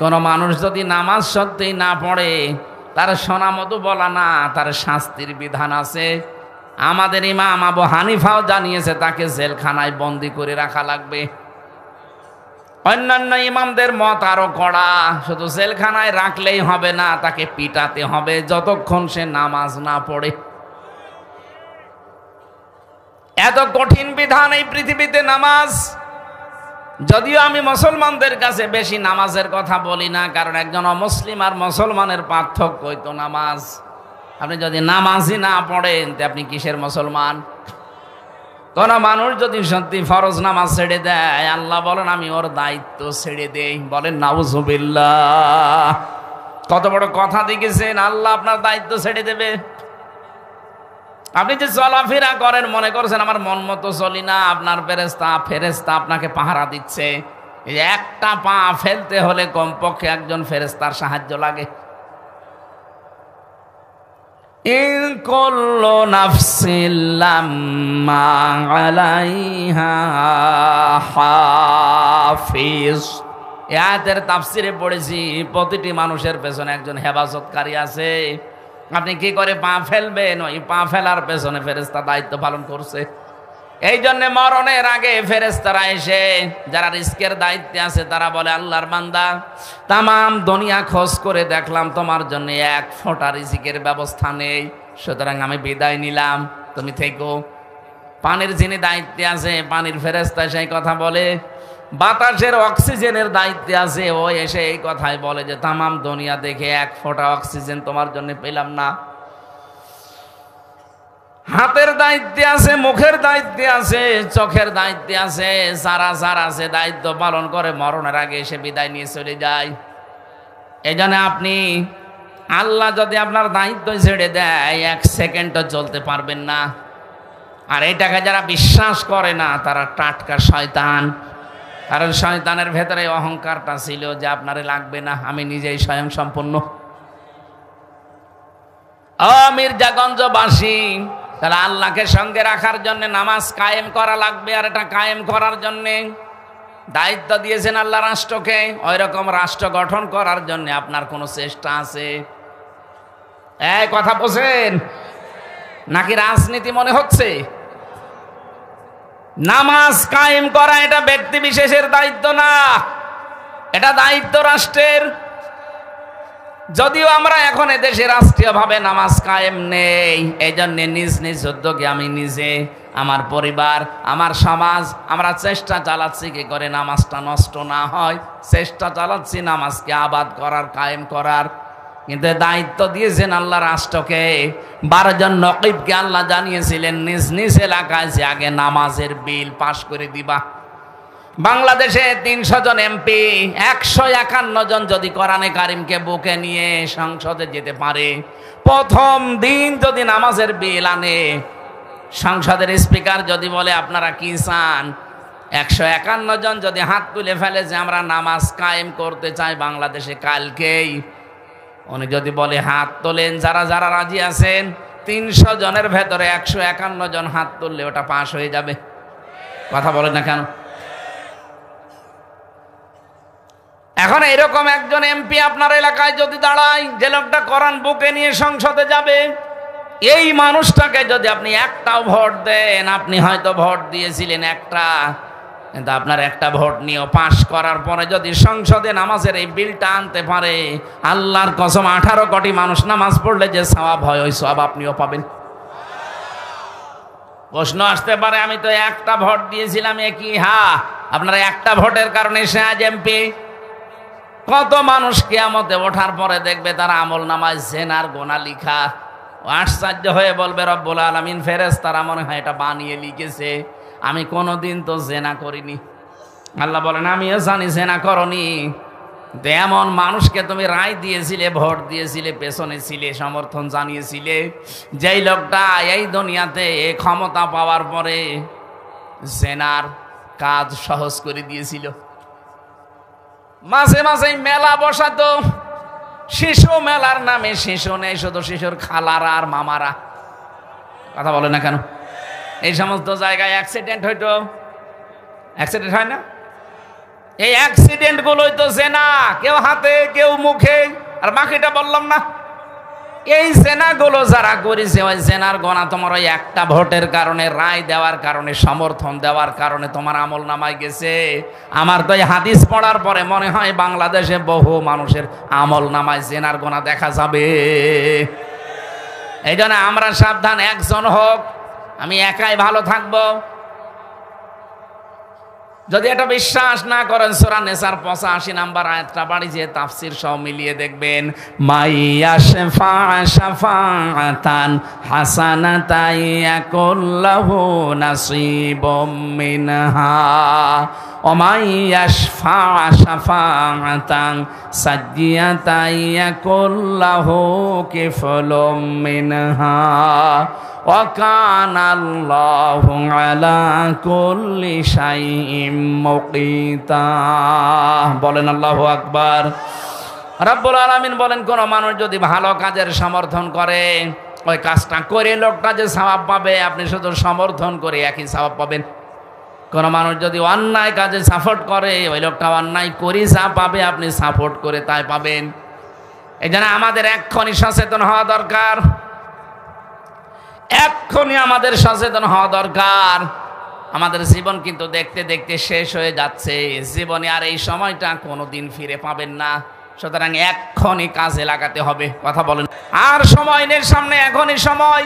কোনো মানুষ যদি নামাজ সত্যিই না পড়ে, তার সোনা মতো বলা না, তার শাস্তির বিধান আছে। আমাদের ইমাম আবু হানিফাও জানিয়েছে তাকে জেলখানায় বন্দি করে রাখা লাগবে। অন্যান্য ইমামদের মত আরো কড়া, শুধু জেলখানায় রাখলেই হবে না, তাকে পিটাতে হবে যতক্ষণ সে নামাজ না পড়ে। এত কঠিন বিধান এই পৃথিবীতে নামাজ। যদিও আমি মুসলমানদের কাছে বেশি নামাজের কথা বলি না, কারণ একজন অমুসলিম আর মুসলমানের পার্থক্যই তো নামাজ। আপনি যদি নামাজই না পড়েন, তে আপনি কিসের মুসলমান? কোন মানুষ যদি সত্যি ফরজ নামাজ ছেড়ে দেয়, আল্লাহ বলেন আমি ওর দায়িত্ব ছেড়ে দেই। বলেন নাউজুবিল্লাহ। কত বড় কথা দেখেছেন, আল্লাহ আপনার দায়িত্ব ছেড়ে দেবে। আপনি যে চলাফেরা করেন, মনে করছেন আমার মন মতো চলি না, আপনার ফেরেশতা আপনাকে পাহারা দিচ্ছে। এই একটা পা ফেলতে হলে কমপক্ষে একজন ফেরেশতার সাহায্য লাগে। ইন কুল্লু নাফসিন লাম্মা আলাইহা হাফিজ। এই আয়াতের তাফসিরে পড়েছি, প্রতিটি মানুষের পেছনে একজন হেফাজতকারী আছে। আপনি কি করে পা ফেলবেন, ওই পা ফেলার পেছনে ফেরেশতা দায়িত্ব পালন করছে। এই জন্য মরণের আগে ফেরেশতারা এসে যারা রিস্কের দায়িত্বে আছে, তারা বলে আল্লাহর বান্দা, তামাম দুনিয়া খোঁজ করে দেখলাম তোমার জন্য এক ফোঁটা রিজিকের ব্যবস্থা নেই, সুতরাং আমি বিদায় নিলাম, তুমি থেকো। পানির যিনি দায়িত্বে আছে, পানির ফেরেশতা সেই কথা বলে। বাতাসের অক্সিজেনের দায়িত্বে আছে, ও এসে এই কথাই বলে যে তামাম দুনিয়া দেখে এক ফোঁটা অক্সিজেন তোমার জন্য পেলাম না। হাতের দায়িত্বে আছে, মুখের দায়িত্বে আছে, চোখের দায়িত্বে আছে, সারা আছে, দায়িত্ব পালন করে মরণের আগে এসে বিদায় নিয়ে চলে যায়। এই জন্য আপনি, আল্লাহ যদি আপনার দায়িত্ব ছেড়ে দেয়, এক সেকেন্ডও চলতে পারবেন না। আর এটাকে যারা বিশ্বাস করে না, তারা টাটকা শয়তান। কারণ শয়তানের ভেতরে অহংকারটা ছিল যে আপনারে লাগবে না, আমি নিজেই স্বয়ং সম্পূর্ণ। মির্জাগঞ্জবাসী, তাহলে আল্লাহকে সঙ্গে রাখার জন্য নামাজ কায়েম করা লাগবে। আর এটা কায়েম করার জন্য দায়িত্ব দিয়েছেন আল্লাহ রাষ্ট্রকে। ওই রকম রাষ্ট্র গঠন করার জন্য আপনার কোনো চেষ্টা আছে? এই কথা বোঝেন নাকি রাজনীতি মনে হচ্ছে? নামাজ কায়েম করা এটা ব্যক্তি বিশেষের দায়িত্ব না, এটা দায়িত্ব রাষ্ট্রের। যদিও আমরা এখন এদেশে রাষ্ট্রীয়ভাবে নামাজ কায়েম নেই, এই জন্য নিজ নিজ উদ্যোগে আমি নিজে, আমার পরিবার, আমার সমাজ, আমরা চেষ্টা চালাচ্ছি কি করে নামাজটা নষ্ট না হয়। চেষ্টা চালাচ্ছি নামাজকে আবাদ করার, কায়েম করার। কিন্তু দায়িত্ব দিয়েছেন আল্লাহ রাষ্ট্রকে। 12 জন নকিবকে আল্লাহ জানিয়েছিলেন নিজ নিজ এলাকায় যে আগে নামাজের বিল পাশ করে দিবা। বাংলাদেশে 300 জন এমপি, 151 জন যদি কোরআনে কারিমকে বুকে নিয়ে সংসদে যেতে পারে, প্রথম দিন যদি নামাজের বিল আনে, সংসদের স্পিকার যদি বলে আপনারা কি চান, 151 জন যদি হাত তুলে ফেলে যে আমরা নামাজ কায়েম করতে চাই বাংলাদেশে কালকেই, উনি যদি বলে হাত তোলেন যারা যারা রাজি আছেন, 300 জনের ভেতরে 151 জন হাত তুললে ওটা পাশ হয়ে যাবে। কথা বলেন না কেন? এখন এরকম একজন এমপি আপনার এলাকায় যদি দাঁড়ায়, যে লোকটা কোরআন বুকে নিয়ে সংসদে যাবে, এই মানুষটাকে যদি আপনি একটাও ভোট দেন, আপনি হয়তো ভোট দিয়েছিলেন একটা, কিন্তু আপনার একটা ভোট নিয়েও পাশ করার পরে যদি সংসদে নামাজের এই বিলটা আনতে পারে, আল্লাহর কসম 18 কোটি মানুষ নামাজ পড়লে যে সওয়াব হয়, ওই সওয়াব আপনিও পাবেন। প্রশ্ন আসতে পারে আমি তো একটা ভোট দিয়েছিলাম, কি? হ্যাঁ, আপনার একটা ভোটের কারণে সে আজ এমপি। কত মানুষ কিয়ামতে ওঠার পরে দেখবে তার আমল নামায় জেনার গোনা লিখা, আশ্চর্য হয়ে বলবে রব্বুল আলামিন, ফেরেশতারা মনে হয় এটা বানিয়ে লিখেছে, আমি কোনোদিন তো জেনা করিনি। আল্লাহ বলেন আমিও জানি জেনা করনি, এমন মানুষকে তুমি রায় দিয়েছিলে, ভোট দিয়েছিলে, পেছনে ছিলে, সমর্থন জানিয়েছিলে, যেই লোকটা এই দুনিয়াতে ক্ষমতা পাওয়ার পরে জেনার কাজ সহজ করে দিয়েছিল। মাঝে মাঝে মেলা বসাতো, শিশু মেলার নামে শিশু নেই, শুধু শিশুর খালারা আর মামারা। কথা বলে না কেন? এই সমস্ত জায়গায় অ্যাক্সিডেন্ট হইতো, অ্যাক্সিডেন্ট হয় না? এই অ্যাক্সিডেন্ট গুলোই তো জেনা, কেউ হাতে কেউ মুখে, আর বাকিটা বললাম না। এই জেনাগুলো যারা করেছে, ওই জেনার গোনা তোমার ওই একটা ভোটের কারণে, রায় দেওয়ার কারণে, সমর্থন দেওয়ার কারণে তোমার আমল নামায় গেছে। আমার তো এই হাদিস পড়ার পরে মনে হয় বাংলাদেশে বহু মানুষের আমল নামায় জেনার গোনা দেখা যাবে। এই জন্য আমরা সাবধান, একজন হোক, আমি একাই ভালো থাকবো। যদি এটা বিশ্বাস না করেন, সূরা নিসার 85 নম্বর আয়াতটা বাড়ি যে তাফসীর সহ মিলিয়ে দেখবেন। মাইয়া শাফাআতান হাসানাতান ইয়াকুল্লাহু নাসীবুম মিনহা ওয়া মাইয়া শাফাআতান সাজ্জিয়াতান ইয়াকুল্লাহু কিফলুম মিনহা ওয়া কানা আল্লাহু আলা কুল্লি শাইইন মুকিতা। বলেন আল্লাহু আকবার। রব্বুল আলামিন বলেন, কোন মানুষ যদি ভালো কাজের সমর্থন করে, ওই কাজটা করে লোকটা যে সওয়াব পাবে, আপনি শুধু সমর্থন করে একই সওয়াব পাবেন। কোন মানুষ যদি অন্যায় কাজে সাপোর্ট করে, ওই লোকটা অন্যায় করে যা পাবে, আপনি সাপোর্ট করে তাই পাবেন। এই জন্য আমাদের এক্ষুনি সচেতন হওয়া দরকার, এক্ষুনি আমাদের সচেতন হওয়া দরকার। আমাদের জীবন কিন্তু দেখতে দেখতে শেষ হয়ে যাচ্ছে। জীবনে আর এই সময়টা কোনোদিন ফিরে পাবেন না। সুতরাং এক্ষুনি কাজে লাগাতে হবে। কথা বলেন। আর সময় নেই সামনে, এখনই সময়।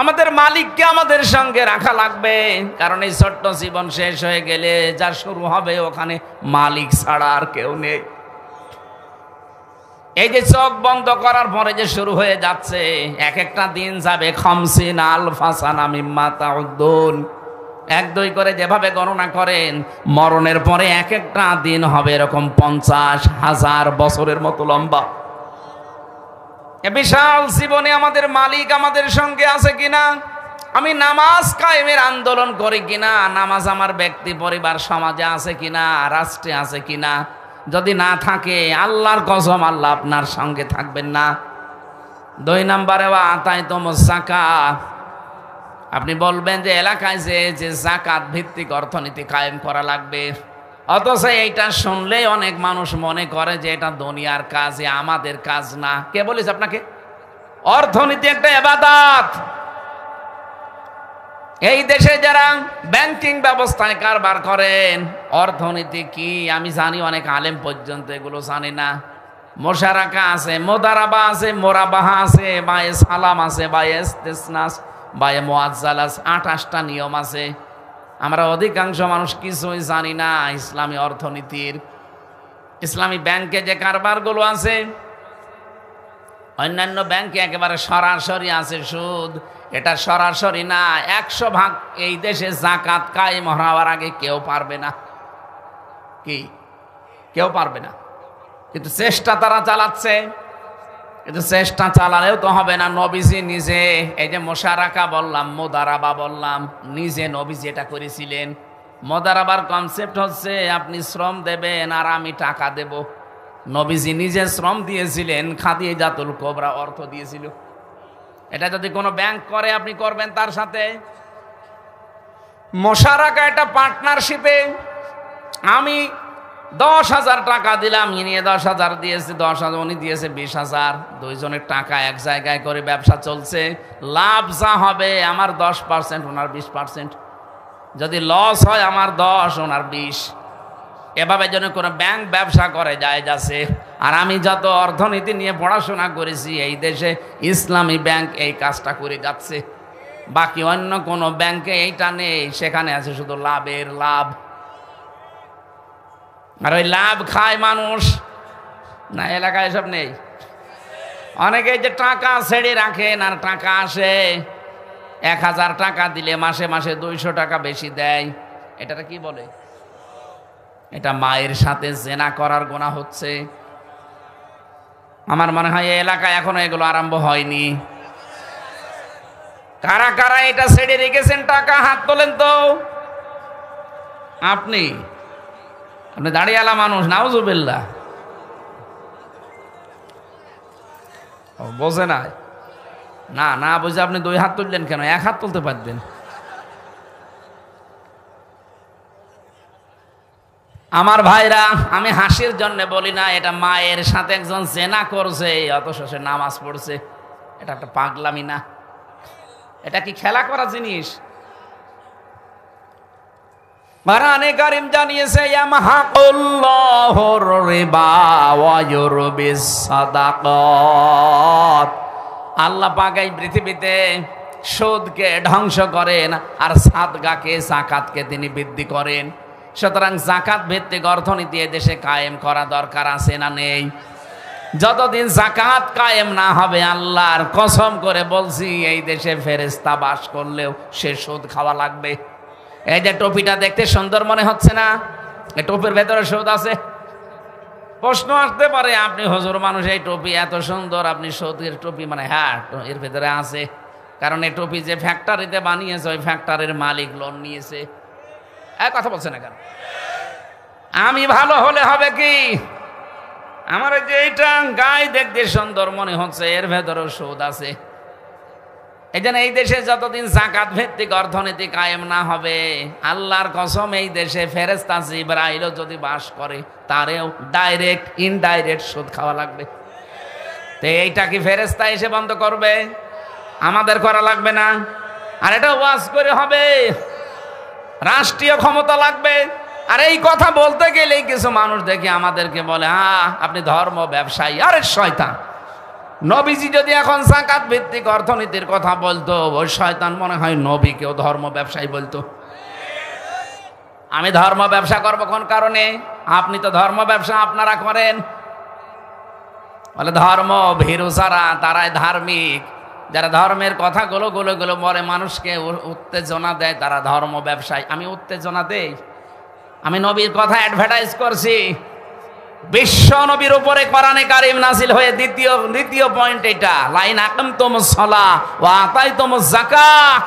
আমাদের মালিককে আমাদের সঙ্গে রাখা লাগবে, কারণ এই ছোট্ট জীবন শেষ হয়ে গেলে যা শুরু হবে, ওখানে মালিক ছাড়া আর কেউ নেই। এই যে চোখ বন্ধ করার পরে যে শুরু হয়ে যাচ্ছে, এক একটা দিন যাবে 50 আলফা সানা মিম্মা তাউদ্দুন, 1-2 করে যেভাবে গণনা করেন, মরণের পরে এক একটা দিন হবে এরকম 50,000 বছরের মতো লম্বা। এ বিশাল জীবনে আমাদের মালিক আমাদের সঙ্গে আছে কিনা, আমি নামাজ কায়েমের আন্দোলন করি কিনা, নামাজ আমার ব্যক্তি পরিবার সমাজে আছে কিনা, রাষ্ট্রে আছে কিনা, যদি না থাকে আল্লাহর কসম আল্লাহ আপনার সঙ্গে থাকবেন না। 2 নম্বরে ওয়া আতাইতুমুজ যাকাত, আপনি বলবেন যে এলাকায় যে যাকাত ভিত্তিক অর্থনীতি কায়েম করা লাগবে, অথচ এইটা শুনলেই অনেক মানুষ মনে করে যে এটা দুনিয়ার কাজ, আমাদের কাজ না। কে বলেছে আপনাকে? অর্থনীতি একটা ইবাদত। এই দেশে যারা ব্যাংকিং ব্যবস্থায় কারবার করেন, অর্থনীতি কি আমি জানি, অনেক আলেম পর্যন্ত এগুলো জানে না। মোশারাকা আছে, মোদারাবা আছে, মোরাবাহা আছে, বায়ে সালাম আছে, বায়ে ইস্তিসনাস, বায়ে মুআজ্জালাস, 28টা নিয়ম আছে। আমরা অধিকাংশ মানুষ কিছুই জানি না ইসলামী অর্থনীতির। ইসলামী ব্যাংকে যে কারবারগুলো আছে, অন্যান্য ব্যাংকে একেবারে সরাসরি আছে সুদ, এটা সরাসরি না। 100% এই দেশে যাকাত কায়েম হওয়ার আগে কেউ পারবে না। কি? কেউ পারবে না। কিন্তু চেষ্টা তারা চালাচ্ছে। কিন্তু চেষ্টা চালালেও তো হবে না। নবীজি নিজে, এই যে মোশারাকা বললাম, মোদারাবা বললাম, নিজে নবীজি এটা করেছিলেন। মোদারাবার কনসেপ্ট হচ্ছে আপনি শ্রম দেবেন আর আমি টাকা দেব। নবীজি নিজে শ্রম দিয়েছিলেন, খাদিজাতুল কুবরা অর্থ দিয়েছিল। এটা যদি কোনো ব্যাংক করে, আপনি করবেন তার সাথে। মোশারাকা এটা পার্টনারশিপে, আমি 10,000 টাকা দিলাম, ইনি 10,000 দিয়েছে, 10,000 উনি দিয়েছে 20,000, দুইজনের টাকা এক জায়গায় করে ব্যবসা চলছে। লাভ যা হবে আমার 10%, ওনার 20%। যদি লস হয় আমার 10, ওনার 20। এভাবে যেন কোনো ব্যাংক ব্যবসা করে জায়েজ আছে। আর আমি যত অর্থনীতি নিয়ে পড়াশোনা করেছি, এই দেশে ইসলামী ব্যাংক এই কাজটা করে যাচ্ছে। বাকি অন্য কোনো ব্যাংকে এইটা নেই, সেখানে আছে শুধু লাভের লাভ। আর ওই লাভ খায় মানুষ না, এলাকায় এসব নেই। অনেকে যে টাকা ছেড়ে রাখেন আর টাকা আসে, 1,000 টাকা দিলে মাসে মাসে 200 টাকা বেশি দেয়, এটাকে কি বলে? এটা মায়ের সাথে জেনা করার গুনাহ হচ্ছে। আমার মনে হয় এই এলাকায় এখনো এগুলো আরম্ভ হয়নি। কারা কারা এটা ছেড়ে রেখেছেন টাকা হাত তোলেন তো। আপনি দাঁড়িয়ালা মানুষ, নাউজুবিল্লাহ। বোঝে না, না না বুঝে আপনি 2 হাত তুললেন কেন? 1 হাত তুলতে পারতেন। আমার ভাইরা, আমি হাসির জন্য বলি না, এটা মায়ের সাথে একজন জেনা করছে অথচ সে নামাজ পড়ছে। এটা একটা পাগলামি না? এটা কি খেলা করা জিনিস? কোরআনে কারীম জানিয়েছে ইয়ামহাকুল্লাহুর রিবা ওয়া ইউরবিস সাদাকাত। আল্লাহ পাক এই পৃথিবীতে সুদকে ধ্বংস করেন আর সাদগাকে, যাকাতকে তিনি বৃদ্ধি করেন। সুতরাং যাকাত ভিত্তিক অর্থনীতি দেশে কায়েম করা দরকার আছে না নেই? যতদিন যাকাত কায়েম না হবে, আল্লাহর কসম করে বলছি, এই দেশে ফেরেশতা বাস করলেও সে সুদ খাওয়া লাগবে। এই যে টুপিটা দেখতে সুন্দর মনে হচ্ছে না, এই টুপির ভেতরে সুদ আছে। প্রশ্ন আসতে পারে, আপনি হুজুর মানুষ, এই টুপি এত সুন্দর, আপনি সুদের টুপি মানে? হ্যাঁ, এর ভেতরে আছে। কারণ এই টুপি যে ফ্যাক্টরিতে বানিয়েছে, ওই ফ্যাক্টরির মালিক লোন নিয়েছে। কথা বলছে না কেন? আমি ভালো হলে হবে কি, আমার যে এইটা গায়ে দেখতে সুন্দর মনে হচ্ছে, এর ভেতরেও সুদ আছে। এই জন্য এই দেশে যতদিন যাকাত ভিত্তিক অর্থনীতি কায়েম না হবে, আল্লাহর কসম, এই দেশে ফেরেশতা জিবরাইলও যদি বাস করে, তারেও ডাইরেক্ট ইনডাইরেক্ট সুদ খাওয়া লাগবে। তো এইটা কি ফেরেশতা এসে বন্ধ করবে? আমাদের করা লাগবে না? আর এটা ওয়াজ করে হবে, রাষ্ট্রীয় ক্ষমতা লাগবে। আর এই কথা বলতে গেলেই কিছু মানুষ দেখে আমাদেরকে বলে, আপনি ধর্ম ব্যবসায়ী। আরে শয়তান! নবীজি যদি এখন যাকাত ভিত্তিক অর্থনীতির কথা বলতো, ওই শয়তান মনে হয় নবীকেও ধর্ম ব্যবসায়ী বলতো। আমি ধর্ম ব্যবসা করবো কোন কারণে? আপনি তো ধর্ম ব্যবসা আপনারা করেন। বলে ধর্ম ভীরু যারা, তারাই ধার্মিক। যারা ধর্মের কথাগুলো গুলো বলে মানুষকে উত্তেজনা দেয়, তারা ধর্ম ব্যবসায়ী। আমি উত্তেজনা দেই? আমি নবীর কথা অ্যাডভার্টাইজ করছি। বিশ্ব নবীর উপরে কোরআনে কারীম নাযিল হয়ে দ্বিতীয় পয়েন্ট এটা, লাইন আকামতুমুস সালাহ ওয়া আতাইতুমুজ যাকাত।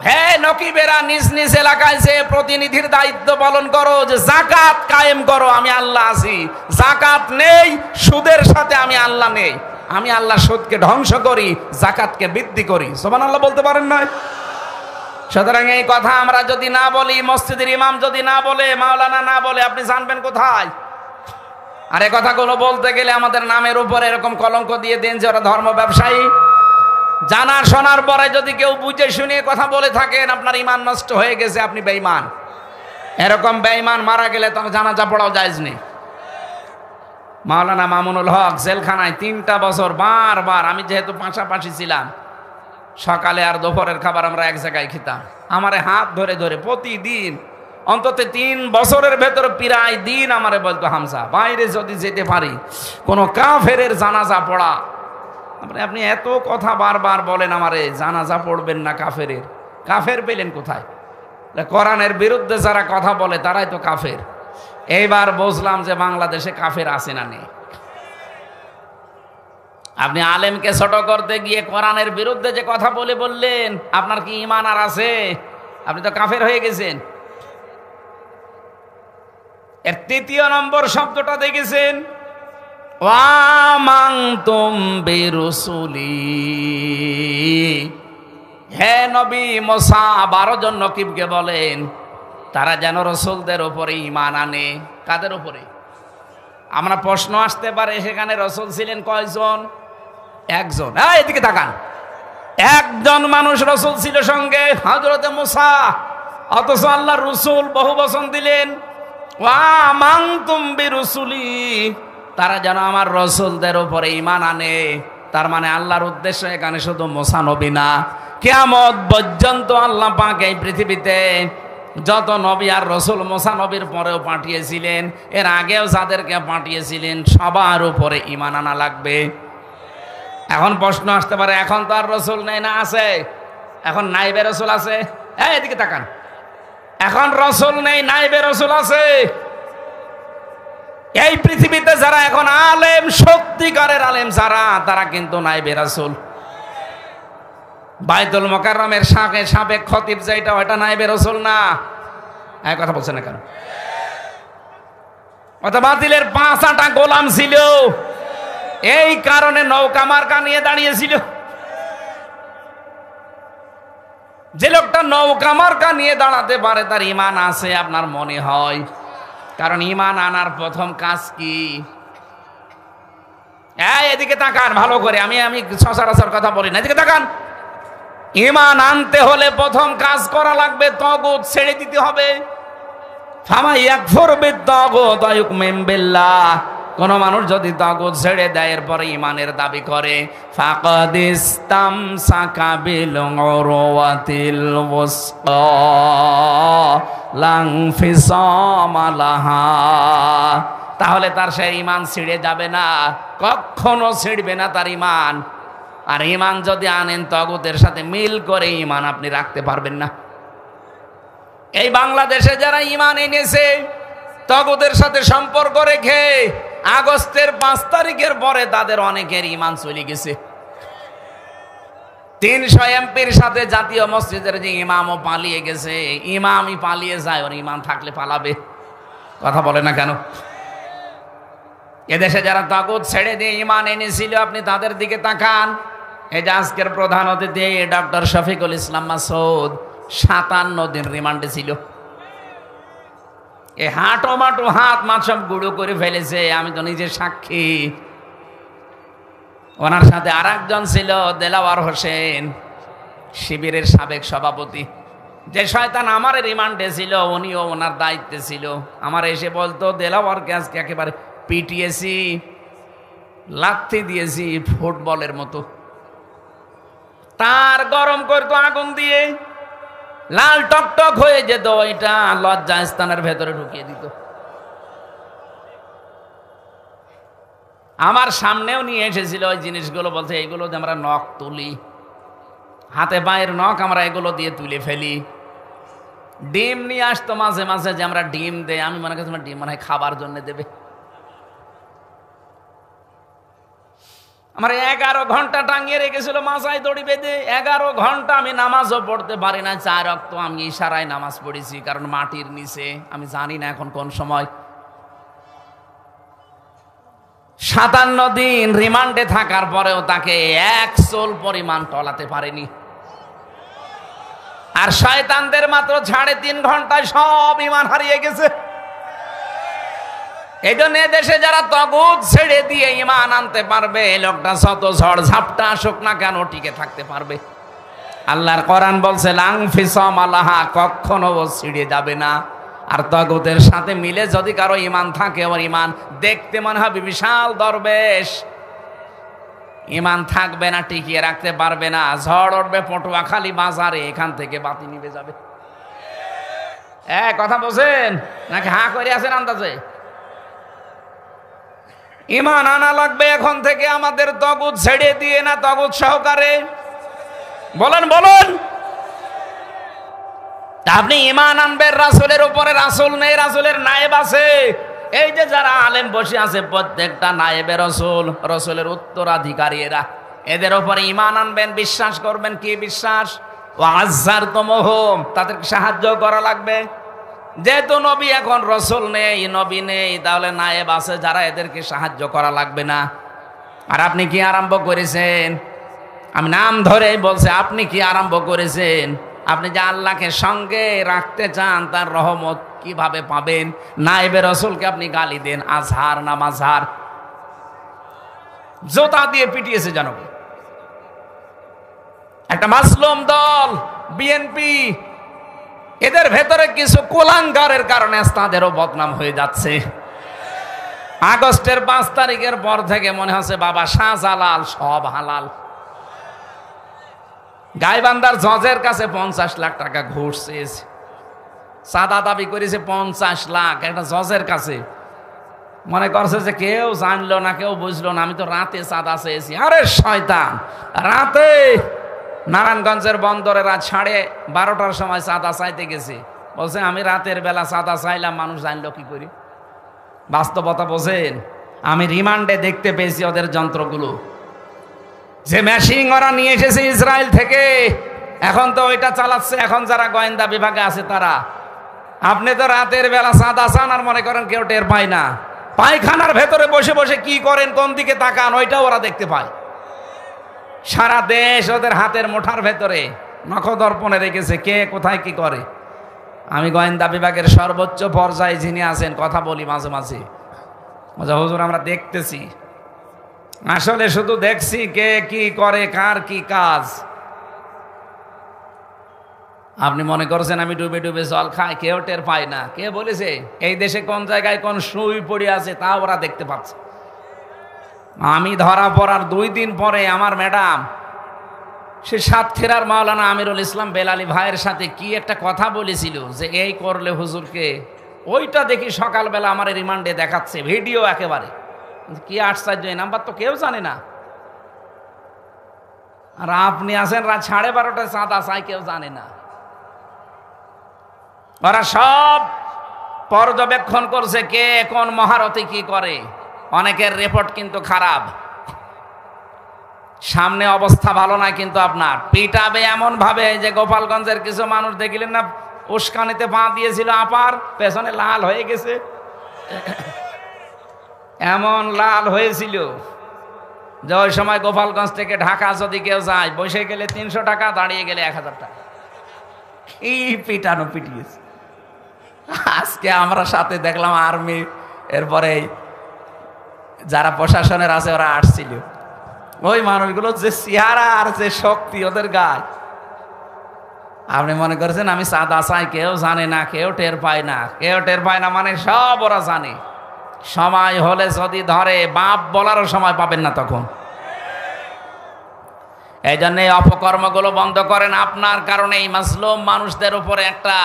হে নকিবেরা, নিজ নিজ এলাকায় যে প্রতিনিধির দায়িত্ব পালন করো, যে যাকাত কায়েম করো। আমি আল্লাহ আছি। যাকাত নেই, সুদের সাথে আমি আল্লাহ নেই। আমি আল্লাহ সুদকে ধ্বংস করি, যাকাতকে বৃদ্ধি করি। সুবহানাল্লাহ বলতে পারেন না? সুতরাং এই কথা আমরা যদি না বলি, মসজিদের ইমাম যদি না বলে, মাওলানা না বলে, আপনি জানবেন কোথায়? আর এই কথাগুলো বলতে গেলে আমাদের নামের উপরে এরকম কলঙ্ক দিয়ে দেন যে ওরা ধর্ম ব্যবসায়ী। জানা শোনার পরে যদি কেউ বুঝে শুনে কথা বলে থাকেন, আপনার ঈমান নষ্ট হয়ে গেছে, আপনি বেঈমান। এরকম বেঈমান মারা গেলে তো জানাজা পড়াও জায়েজ নেই। মাওলানা মামুনুল হক জেলখানায় 3টা বছর বারবার, আমি যেহেতু পাশাপাশি ছিলাম, সকালে আর দুপুরের খাবার আমরা এক জায়গায় খেতাম। আমারে হাত ধরে ধরে প্রতিদিন অন্তত 3 বছরের ভেতর প্রায় দিন আমারে বলতো, হামজা, বাইরে যদি যেতে পারি কোনো কাফেরের জানাজা পড়া। আপনি এত কথা বারবার বলেন আমারে, জানাজা পড়বেন না কাফেরের। কাফের পেলেন কোথায়? কোরআনের বিরুদ্ধে যারা কথা বলে তারাই তো কাফের। এইবার বুঝলাম যে বাংলাদেশে কাফের আছে না নেই। আপনি আলেমকে ছোট করতে গিয়ে কোরআনের বিরুদ্ধে যে কথা বললেন, আপনার কি ঈমান আর আছে? আপনি তো কাফের হয়ে গেছেন। এর 3 নম্বর শব্দটা দেখেছেন, ওয়ামানতুম বিরুসুলি। হে নবী মুসা 12 জন নকিবকে বলেন তারা যেন রসুলদের উপরে ঈমান আনে। কাদের উপরে? আমরা প্রশ্ন আসতে পারে, সেখানে রসুল ছিলেন কয়জন? 1 জন। এদিকে তাকান, 1 জন মানুষ রসুল ছিল সঙ্গে, হযরতে মুসা। অথচ আল্লাহর রসুল বহু বচন দিলেন, ওয়ামানতুম বিরুসুলি, তারা যেন আমার রসুলদের উপরে ঈমান আনে। তার মানে আল্লাহর উদ্দেশ্য এখানে শুধু মুসা নবী না, কিয়ামত পর্যন্ত আল্লাহ পাক এই পৃথিবীতে যত নবী আর রসুল মুসা নবীর পরেও পাঠিয়েছিলেন, এর আগেও যাদেরকে পাঠিয়েছিলেন, সবার উপরে ঈমান আনা লাগবে। এখন প্রশ্ন আসতে পারে, এখন তো আর রসুল নেই, না আছে? এখন নাইবে রসুল আছে। এদিকে তাকান, এখন রসুল নেই, নাইবে রসুল আছে। এই পৃথিবীতে যারা এখন আলেম, সত্যিকারের আলেম যারা, তারা কিন্তু নায়েবে রাসূল। বাইতুল মুকাররমের সাবেক খতিব যেটা, ওটা নায়েবে রাসূল না। এই কথা বলছেন না কেন? ওটা বাতিলের 5টা গোলাম ছিল, এই কারণে নৌকা মার্কা নিয়ে দাঁড়িয়েছিল। যে লোকটা নৌকা মার্কা নিয়ে দাঁড়াতে পারে তার ঈমান আছে আপনার মনে হয়? কারণ ঈমান আনার প্রথম কাজ কি? এদিকে তাকান ভালো করে, আমি সচরাচর কথা বলি না, এদিকে তাকান। ঈমান আনতে হলে প্রথম কাজ করা লাগবে, তাগুত ছেড়ে দিতে হবে। ফামা ইয়াকফুর বিত-তাগুত ওয়া ইউমিন বিল্লাহ, কোন মানুষ যদি তাগুত ছেড়ে দেয় এরপরে ঈমানের দাবি করে, ফাকাদ ইসতামসাকা বিল উরওয়াতিল ওয়াসকা লা ইনফিসামা লাহা, তাহলে তার সেই ঈমান ছিঁড়ে যাবে না, কখনো ছিঁড়বে না তার ঈমান। আর ঈমান যদি আনেন তাগুতের সাথে মিল করে, ঈমান আপনি রাখতে পারবেন না। এই বাংলাদেশে যারা ঈমান এনেছে তাগুতের সাথে সম্পর্ক রেখে, আগস্টের 5 তারিখের পরে তাদের অনেকের ঈমান চলে গেছে। 300 এমপির সাথে জাতীয় মসজিদের যে ইমামও পালিয়ে গেছে। ইমামই পালিয়ে যায়, ওর ঈমান থাকলে পালাবে? কথা বলে না কেন? এদেশে যারা তাগুত ছেড়ে দিয়ে ঈমান এনেছিল, আপনি তাদের দিকে তাকান। এই যে আজকের প্রধান অতিথি ডক্টর শফিকুল ইসলাম মাসুদ 57 দিন রিমান্ডে ছিল। এই হাঁটো মাটো হাত মাত সব গুঁড়ো করে ফেলেছে, আমি তো নিজে সাক্ষী। ওনার সাথে আর একজন ছিল দেলাওয়ার হোসেন, শিবিরের সাবেক সভাপতি। যে শয়তান আমার রিমান্ডে ছিল, উনিও ওনার দায়িত্বে ছিল। আমার এসে বলতো, দেলাওয়ারকে আজকে একেবারে পিটিয়েছি, লাথি দিয়েছি ফুটবলের মতো। তার গরম করতো আগুন দিয়ে, লাল টকটক হয়ে যেত, এটা লজ্জা স্থানের ভেতরে ঢুকিয়ে দিত। আমার সামনেও নিয়ে এসেছিল ওই জিনিসগুলো, বলছে এইগুলো দিয়ে আমরা নখ তুলি, হাতে পায়ের নখ আমরা এগুলো দিয়ে তুলে ফেলি। ডিম নিয়ে আসতো মাঝে মাঝে, যে আমরা ডিম দেই। আমি মনে করছি ডিম মনে হয় খাবার জন্য দেবে। আমার 11 ঘন্টা টাঙিয়ে রেখেছিল মাথায় দড়ি বেঁধে। 11 ঘন্টা আমি নামাজও পড়তে পারি না, 4 ওয়াক্ত আমি ইশারায় নামাজ পড়েছি, কারণ মাটির নিচে। আমি জানি না এখন কোন সময়। 57 দিন রিমান্ডে থাকার পরেও তাকে 1 চুল পরিমাণ টলাতে পারেনি। আর শয়তানদের মাত্র 3.5 ঘন্টায় সব ঈমান হারিয়ে গেছে। এই জন্য দেশে যারা তাগুত ছেড়ে দিয়ে ঈমান আনতে পারবে, এই লোকটা শত ঝড় ঝাপটা আসুক না কেন টিকে থাকতে পারবে। আল্লাহর কোরআন বলছে লাংফিসামা লাহা, কখনো ও ছিঁড়ে যাবে না। আর তাগুতের সাথে মিলে যদি কারো ঈমান থাকে, ওর ঈমান দেখতে মনে হবে বিশাল দরবেশ, ঈমান থাকবে না, টিকিয়ে রাখতে পারবে না। ঝড় উঠবে পটুয়াখালী বাজারে, এখান থেকে বাতি নিভে যাবে। কথা বলছেন নাকি হাঁ করে আছেন আন্দাজে? ঈমান আনা লাগবে এখন থেকে আমাদের, তাগুত ছেড়ে দিয়ে না, তাগুত সহকারে। বলেন বলুন, আপনি ঈমান আনবেন রাসূলের উপরে। রাসূল নেই, রাসূলের নায়েব আছে। এই যে যারা আলেম বসে আছে, প্রত্যেকটা নায়েবে রাসূল, রাসূলের উত্তরাধিকারী এরা। এদের উপরে ঈমান আনবেন, বিশ্বাস করবেন। কি বিশ্বাস? ওয়াজ্জারতুমুহুম, তাদেরকে সাহায্য করা লাগবে। যেহেতু নবী এখন রাসূল নেই, নবী নেই, তাহলে নায়েব আছে যারা, এদেরকে সাহায্য করা লাগবে না। আর আপনি কি আরম্ভ করেছেন? আমি নাম ধরেই বলছি, আপনি কি আরম্ভ করেছেন? আপনি যে আল্লাহকে সঙ্গে রাখতে চান, তার রহমত কিভাবে পাবেন? নায়েবে রাসূলকে আপনি গালি দেন, আজহার না মাঝহার, জোতা দিয়ে পিটিয়েছে জানো। একটা মাসলুম দল বিএনপি, এদের ভেতরে কিছু কুলাঙ্গারের কারণে তাদেরও বদনাম হয়ে যাচ্ছে। আগস্টের 5 তারিখের পর থেকে মনে হচ্ছে বাবা শাহজালাল সব হালাল। গাইবান্ধার জজের কাছে 50 লাখ টাকা ঘুষ চেয়েছে, সাদা দাবি করেছে 50 লাখ একটা জজের কাছে। মনে করছে যে কেউ জানলো না, কেউ বুঝলো না, আমি তো রাতে চাঁদা চেয়েছি। আরে শয়তান, রাতে নারায়ণগঞ্জের বন্দরে রাত 12:30টার সময় চাঁদা চাইতে গেছে। বলছে আমি রাতের বেলা চাঁদা চাইলাম, মানুষ জানলো কি করি? বাস্তবতা বোঝেন। আমি রিমান্ডে দেখতে পেয়েছি ওদের যন্ত্রগুলো, যে মেশিন ওরা নিয়ে এসেছে ইসরায়েল থেকে, এখন তো ওইটা চালাচ্ছে এখন যারা গোয়েন্দা বিভাগে আছে তারা। আপনি তো রাতের বেলা সাদা চান আর মনে করেন কেউ টের পায় না। পায়খানার ভেতরে বসে বসে কি করেন, কোন দিকে তাকান, ওইটাও ওরা দেখতে পায়। সারা দেশ ওদের হাতের মুঠার ভেতরে নখদর্পণে রেখেছে কে কোথায় কি করে। আমি গোয়েন্দা বিভাগের সর্বোচ্চ পর্যায়ে যিনি আছেন কথা বলি মাঝে মাঝে, হুজুর আমরা দেখতেছি, আসলে শুধু দেখছি কে কি করে, কার কি কাজ। আপনি মনে করছেন আমি ডুবে ডুবে জল খাই, কেউ টের পায় না। কে বলেছে এই দেশে কোন জায়গায় কোন সুই পড়ে আছে তা ওরা দেখতে পাচ্ছে। আমি ধরা পড়ার 2 দিন পরে আমার ম্যাডাম সে সাতক্ষীরার মাওলানা আমিরুল ইসলাম বেলালি ভাইয়ের সাথে কি একটা কথা বলেছিল যে এই করলে হুজুরকে, ওইটা দেখি সকালবেলা আমার রিমান্ডে দেখাচ্ছে ভিডিও একেবারে। কি আশ্চর্য, এই নাম্বার তো কেউ জানে না। আর আপনি আছেন রাত 12:30টায় চাঁদা চাই, কেউ জানে না। ওরা সব পর্যবেক্ষণ করছে কে কোন মহারথী কি করে। অনেকের রিপোর্ট কিন্তু খারাপ, সামনে অবস্থা ভালো না, কিন্তু আপনার পিটাবে এমন ভাবে যে গোপালগঞ্জের কিছু মানুষ দেখিলেন না, উস্কানিতে পা দিয়েছিল আপার, পেছনে লাল হয়ে গেছে, এমন লাল হয়েছিল যে ওই সময় গোপালগঞ্জ থেকে ঢাকা যদি কেউ যায়, বসে গেলে 300 টাকা, দাঁড়িয়ে গেলে 1000 টাকা। কি পিটানো পিটিয়েছে। আজকে আমরা সাথে দেখলাম আর্মি, এরপরে যারা প্রশাসনের আছে ওরা আসছিল। ওই মানুষগুলো যে চেহারা আর যে শক্তি ওদের গায়ে, আপনি মনে করছেন আমি চাঁদা চাই, কেউ জানে না, কেউ টের পায় না। কেউ টের পায় না মানে সব ওরা জানে। সময় হলে যদি ধরে, বাপ বলারও সময় পাবেন না তখন। এই জন্য অপকর্মগুলো বন্ধ করেন। আপনার কারণে এই মাজলুম মানুষদের উপরে একটা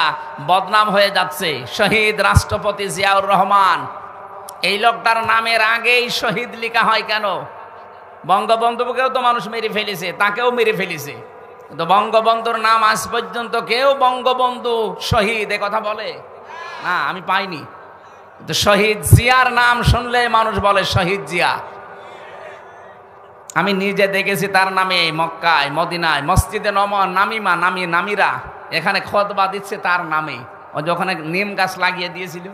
বদনাম হয়ে যাচ্ছে। শহীদ রাষ্ট্রপতি জিয়াউর রহমান, এই লোকটার নামের আগেই শহীদ লেখা হয় কেন? বঙ্গবন্ধুকেও তো মানুষ মেরে ফেলেছে, তাকেও মেরে ফেলেছে, কিন্তু বঙ্গবন্ধুর নাম আজ পর্যন্ত কেউ বঙ্গবন্ধু শহীদ এ কথা বলে না, আমি পাইনি। কিন্তু শহীদ জিয়ার নাম শুনলে মানুষ বলে শহীদ জিয়া। আমি নিজে দেখেছি তার নামে মক্কায়, মদিনায়, মসজিদে নামিরা এখানে খুতবা দিচ্ছে তার নামে। ও যখন নিম গাছ লাগিয়ে দিয়েছিল,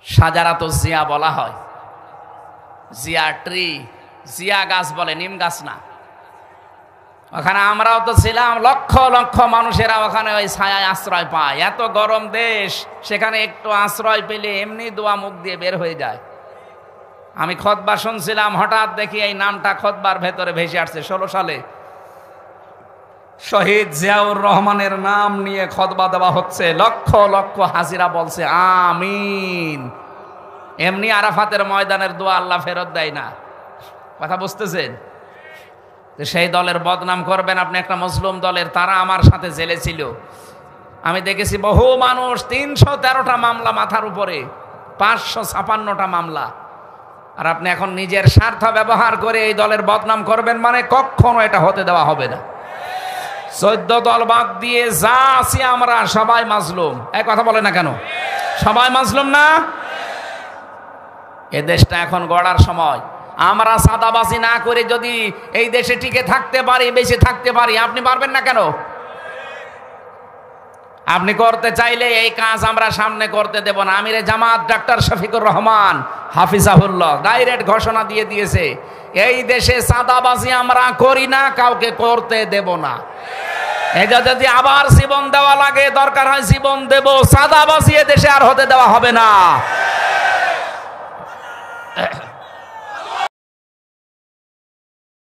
সাজারাত জিয়া বলা হয়, জিয়া ট্রি, জিয়া গাছ বলে, নিম গাছ না। ওখানে আমরাও তো ছিলাম, লক্ষ লক্ষ মানুষেরা ওখানে ওই ছায়ায় আশ্রয় পায়। এত গরম দেশ, সেখানে একটু আশ্রয় পেলে এমনি দোয়া মুখ দিয়ে বের হয়ে যায়। আমি খুতবা শুনছিলাম, হঠাৎ দেখি এই নামটা খুতবার ভেতরে ভেসে আসছে। 16 সালে শহীদ জিয়াউর রহমানের নাম নিয়ে খুতবা দেওয়া হচ্ছে, লক্ষ লক্ষ হাজিরা বলছে আমিন। এমনি আরাফাতের ময়দানের দোয়া আল্লাহ ফেরত দেয় না। কথা বুঝতেছেন? সেই দলের বদনাম করবেন আপনি, একটা মুসলিম দলের। তারা আমার সাথে জেলে ছিল, আমি দেখেছি বহু মানুষ, 313টা মামলা মাথার উপরে, 556টা মামলা। আর আপনি এখন নিজের স্বার্থ ব্যবহার করে এই দলের বদনাম করবেন, মানে কখনো এটা হতে দেওয়া হবে না। 14 দল বাদ দিয়ে যা আছি আমরা সবাই মাজলুম। এই কথা বলে না কেন? সবাই মাজলুম না? এ দেশটা এখন গড়ার সময়। আমরা সাদাবাজি না করে যদি এই দেশে টিকে থাকতে পারি, বেঁচে থাকতে পারি, আপনি পারবেন না কেন? আপনি করতে চাইলে এই কাজ আমরা সামনে করতে দেব না। আমিরে জামাত ডাক্তার শফিকুর রহমান হাফিজাহুল্লাহ ডাইরেক্ট ঘোষণা দিয়ে দিয়েছে, এই দেশে সাদাবাজি আমরা করি না, কাউকে করতে দেব না। এটা যদি আবার জীবন দেওয়া লাগে, দরকার হয় জীবন দেব, সাদাবাজি এ দেশে আর হতে দেওয়া হবে না।